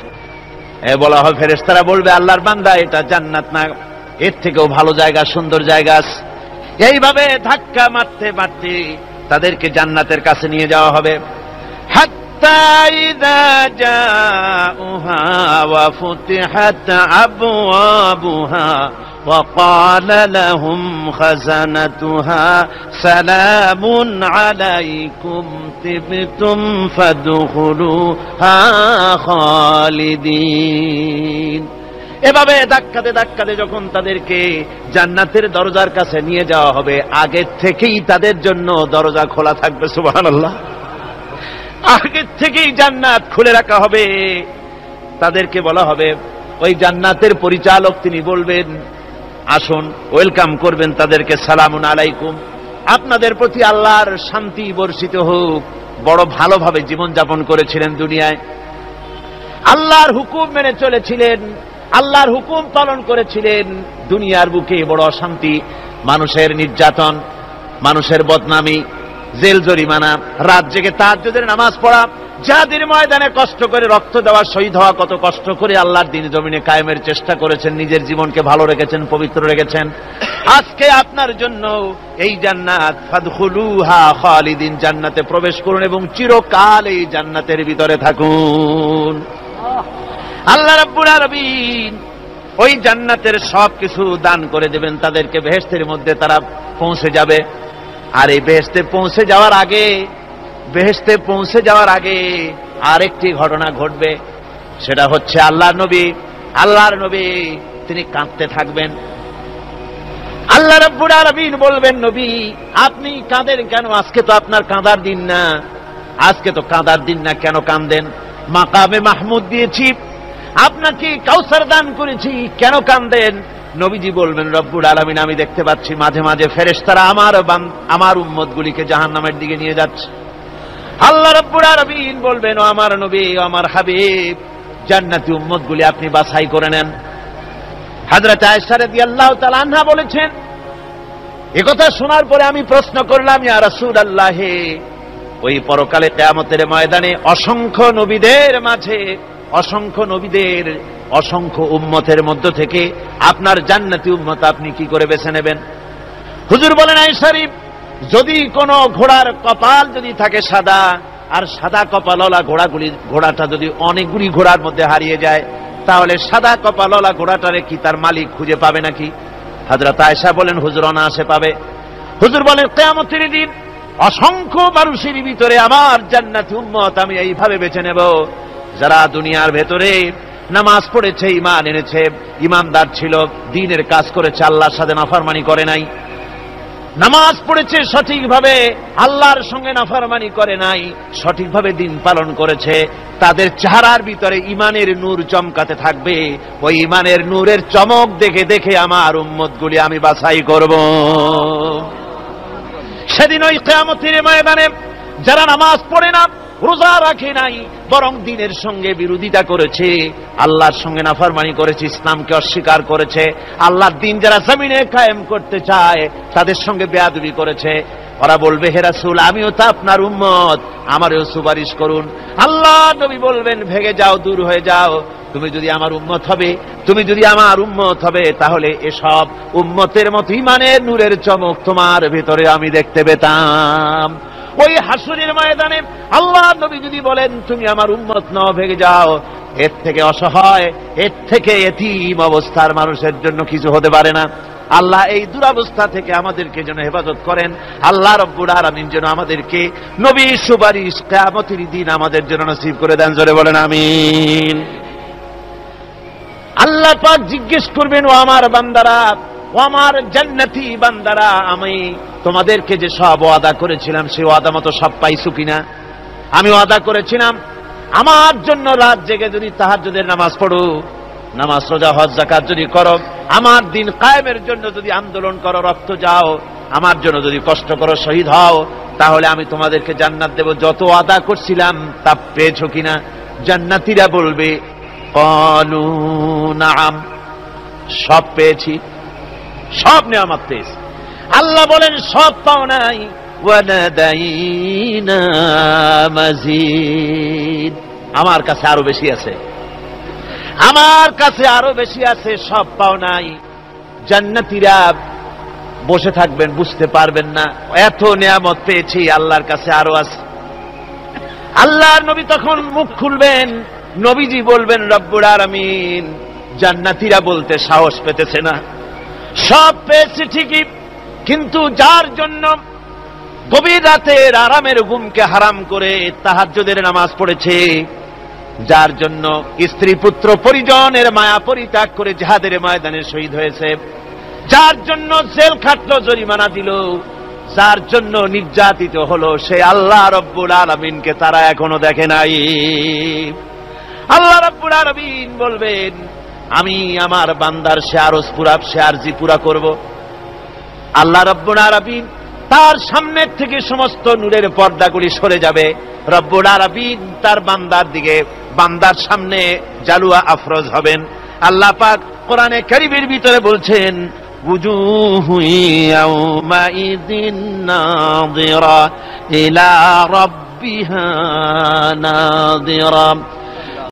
বলা হয়, ফেরেশতারা বলবে, আল্লাহর বান্দা এটা জান্নাত না, এর থেকেও ভালো জায়গা, সুন্দর জায়গা আছে। এইভাবে ধাক্কা মারতে মারতে তাদেরকে জান্নাতের কাছে নিয়ে যাওয়া হবে। হাত্তা ইযা জাউহা ওয়া ফুতিহাত আবওয়াবুহা ওয়া ক্বালা লাহুম খাযানাতুহা সালামুন আলাইকুম তিবতুম ফাদখুলুহা খালিদিন। এভাবে ধাক্কাতে ধাক্কাতে যখন তাদেরকে জান্নাতের দরজার কাছে নিয়ে যাওয়া হবে, আগের থেকেই তাদের জন্য দরজা খোলা থাকবে। সুবহানাল্লাহ। আগের থেকেই জান্নাত খুলে রাখা হবে। তাদেরকে বলা হবে, ওই জান্নাতের পরিচালক তিনি বলবেন, আসুন, ওয়েলকাম করবেন তাদেরকে, সালামুন আলাইকুম, আপনাদের প্রতি আল্লাহর শান্তি বর্ষিত হোক। বড় ভালোভাবে জীবনযাপন করেছিলেন দুনিয়ায়, আল্লাহর হুকুম মেনে চলেছিলেন, আল্লাহর হুকুম পালন করেছিলেন। দুনিয়ার বুকে বড় অশান্তি, মানুষের নির্যাতন, মানুষের বদনামি, জেল জরিমানা, রাত জেগে তাহাজ্জুদের নামাজ পড়া, জিহাদের ময়দানে কষ্ট করে রক্ত দেওয়া, শহীদ হওয়া, কত কষ্ট করে আল্লাহর দ্বীন জমিনে কায়েমের চেষ্টা করেছেন, নিজের জীবনকে ভালো রেখেছেন, পবিত্র রেখেছেন। আজকে আপনার জন্য এই জান্নাত, ফাদখুলুহা খালিদিন, জান্নাতে প্রবেশ করুন এবং চিরকাল এই জান্নাতের ভিতরে থাকুন। আল্লাহ রাব্বুল আলামিন ওই জান্নাতের সবকিছু দান করে দেবেন তাদেরকে, বেহেশতের মধ্যে তারা পৌঁছে যাবে। আর এই বেহেশতে পৌঁছে যাওয়ার আগে আরেকটি ঘটনা ঘটবে। সেটা হচ্ছে আল্লাহর নবী তিনি কাঁদতে থাকবেন। আল্লাহ রাব্বুল আলামিন বলবেন, নবী আপনি কাঁদেন কেন? আজকে তো আপনার কাঁদার দিন না, আজকে তো কাঁদার দিন না, কেন কাঁদেন? মাকামে মাহমুদ দিয়েছি, আপনাকে কাউসার দান করেছি, কেন কাঁদেন? নবীজি বলবেন, রব্বুল আলামিন আমি দেখতে পাচ্ছি মাঝে মাঝে ফেরেশতারা আমার উম্মতগুলিকে জাহান্নামের দিকে নিয়ে যাচ্ছে। আল্লাহ রাব্বুল আলামিন বলবেন, ও আমার নবী, ও আমার হাবিব, জান্নাতি উম্মতগুলি আপনি বাছাই করে নেন। হযরত আয়েশা রাদিয়াল্লাহু তাআলা আনহা বলেছেন, একথা শোনার পরে আমি প্রশ্ন করলাম, ইয়া রাসূলুল্লাহ, ওই পরকালে কিয়ামতের ময়দানে অসংখ্য নবীদের মাঝে, অসংখ্য উম্মতের মধ্য থেকে আপনার জান্নাতি উম্মত আপনি কি করে বেছে নেবেন? হুজুর বলেন, আয়েশা, যদি কোন ঘোড়ার কপাল যদি থাকে সাদা, আর সাদা কপালওয়ালা ঘোড়াটা যদি অনেকগুলি ঘোড়ার মধ্যে হারিয়ে যায়, তাহলে সাদা কপালওয়ালা ঘোড়াটারে কি তার মালিক খুঁজে পাবে নাকি? হযরত আয়েশা বলেন, হুজুর অনায়াসে পাবে। হুজুর বলেন, কিয়ামতের দিন অসংখ্য মানুষের ভিতরে আমার জান্নাতি উম্মত আমি এইভাবে বেছে নেব, যারা দুনিয়ার ভেতরে নামাজ পড়েছে, ঈমান এনেছে, ঈমানদার ছিল, দ্বীনের কাজ করেছে, আল্লাহর সাথে নাফরমানি করে নাই, নামাজ পড়েছে সঠিকভাবে, আল্লাহর সঙ্গে নাফরমানি করে নাই, সঠিকভাবে দিন পালন করেছে, তাদের চেহারার ভিতরে ঈমানের নূর চমকাতে থাকবে। ওই ঈমানের নূরের চমক দেখে দেখে আমার উম্মতগুলি আমি বাছাই করব। সেদিন ওই কিয়ামতের ময়দানে যারা নামাজ পড়ে না, রোজা রাখে নাই, বরং দ্বীনের সঙ্গে বিরোধিতা করেছে, আল্লাহর সঙ্গে নাফরমানি করেছে, ইসলামকে অস্বীকার করেছে, আল্লাহর দ্বীন যারা জমিনে কায়েম করতে চায় তাদের সঙ্গে বেয়াদবি করেছে, ওরা বলবে, হে রাসূল, আমিও তো আপনার উম্মত, আমারও সুপারিশ করুন। আল্লাহ নবী বলবেন, ভেগে যাও, দূর হয়ে যাও, তুমি যদি আমার উম্মত হবে, তুমি যদি আমার উম্মত হবে, তাহলে এসব উম্মতের মতো ঈমানের নূরের চমক তোমার ভেতরে আমি দেখতে পেতাম। ওই হাসরের ময়দানে আল্লাহ নবী যদি বলেন, তুমি আমার উম্মত নও, ভেগে যাও, এর থেকে অসহায়, এর থেকে এতিম অবস্থার মানুষের জন্য কিছু হতে পারে না। আল্লাহ এই দুরবস্থা থেকে আমাদেরকে যেন হেফাজত করেন। আল্লাহ রব্বুল আলামিন যেন আমাদেরকে নবীর সুপারিশ কিয়ামতের দিন আমাদের জন্য নসিব করে দেন। জোরে বলেন আমিন। আল্লাহ পাক জিজ্ঞেস করবেন, ও আমার বান্দারা, ও আমার জান্নাতি বান্দারা, আমি তোমাদেরকে যে সব ওয়াদা করেছিলাম সেই ওয়াদা মতো সব পাইছো কিনা? আমি ওয়াদা করেছিলাম আমার জন্য রাত জেগে যদি তাহাজ্জুদের নামাজ পড়ো, নামাজ, রোজা, হজ, যাকাত যদি করো, আমার দিন কায়েমের জন্য যদি আন্দোলন করো, রক্ত যাও, আমার জন্য যদি কষ্ট করো, শহীদ হও, তাহলে আমি তোমাদেরকে জান্নাত দেব। যত ওয়াদা করছিলাম তা পেয়েছো কিনা? জান্নাতীরা বলবে, ক্বালু নাআম, সব পেয়েছি, সব নিয়ামত পেয়েছি। আল্লাহ বলেন, সব পাও নাই, ওয়ালাদাইনা মাজিদ, আমার কাছে আরো বেশি আছে, আমার কাছে আরো বেশি আছে, সব পাও নাই। জান্নাতীরা বসে থাকবেন, বুঝতে পারবেন না, এত নিয়ামত পেয়েছি, আল্লাহর কাছে আরো আছে। আল্লাহর নবী তখন মুখ খুলবেন, নবীজি বলবেন, রব্বুল আলামিন, জান্নাতীরা বলতে সাহস পেতেছে না, সব পেয়েছি ঠিকই, কিন্তু যার জন্য গভীর রাতের আরামের ঘুমকে হারাম করে তাহাজ্জুদের নামাজ পড়েছে, যার জন্য স্ত্রী পুত্র পরিজনের মায়া পরিত্যাগ করে জিহাদের ময়দানে শহীদ হয়েছে, যার জন্য জেল খাটলো, জরিমানা দিল, যার জন্য নির্যাতিত হলো, সে আল্লাহ রব্বুল আলামিনকে তারা এখনো দেখে নাই। আল্লাহ রব্বুল আলামিন বলবেন, আমি আমার বান্দার সে আরজ পুরা, সে আরজি পুরা করব। আল্লাহ রব্বুল আলামিন তার সামনের থেকে সমস্ত নূরের পর্দাগুলি সরে যাবে, রব্বুল আলামিন তার বান্দার দিকে, বান্দার সামনে জালুয়া আফরোজ হবেন। আল্লাহ পাক কোরআনে কারীমের ভিতরে বলছেন, উজুহু ইয়াওমাইযিন নাযিরা ইলা রাব্বিহা নাযিরা।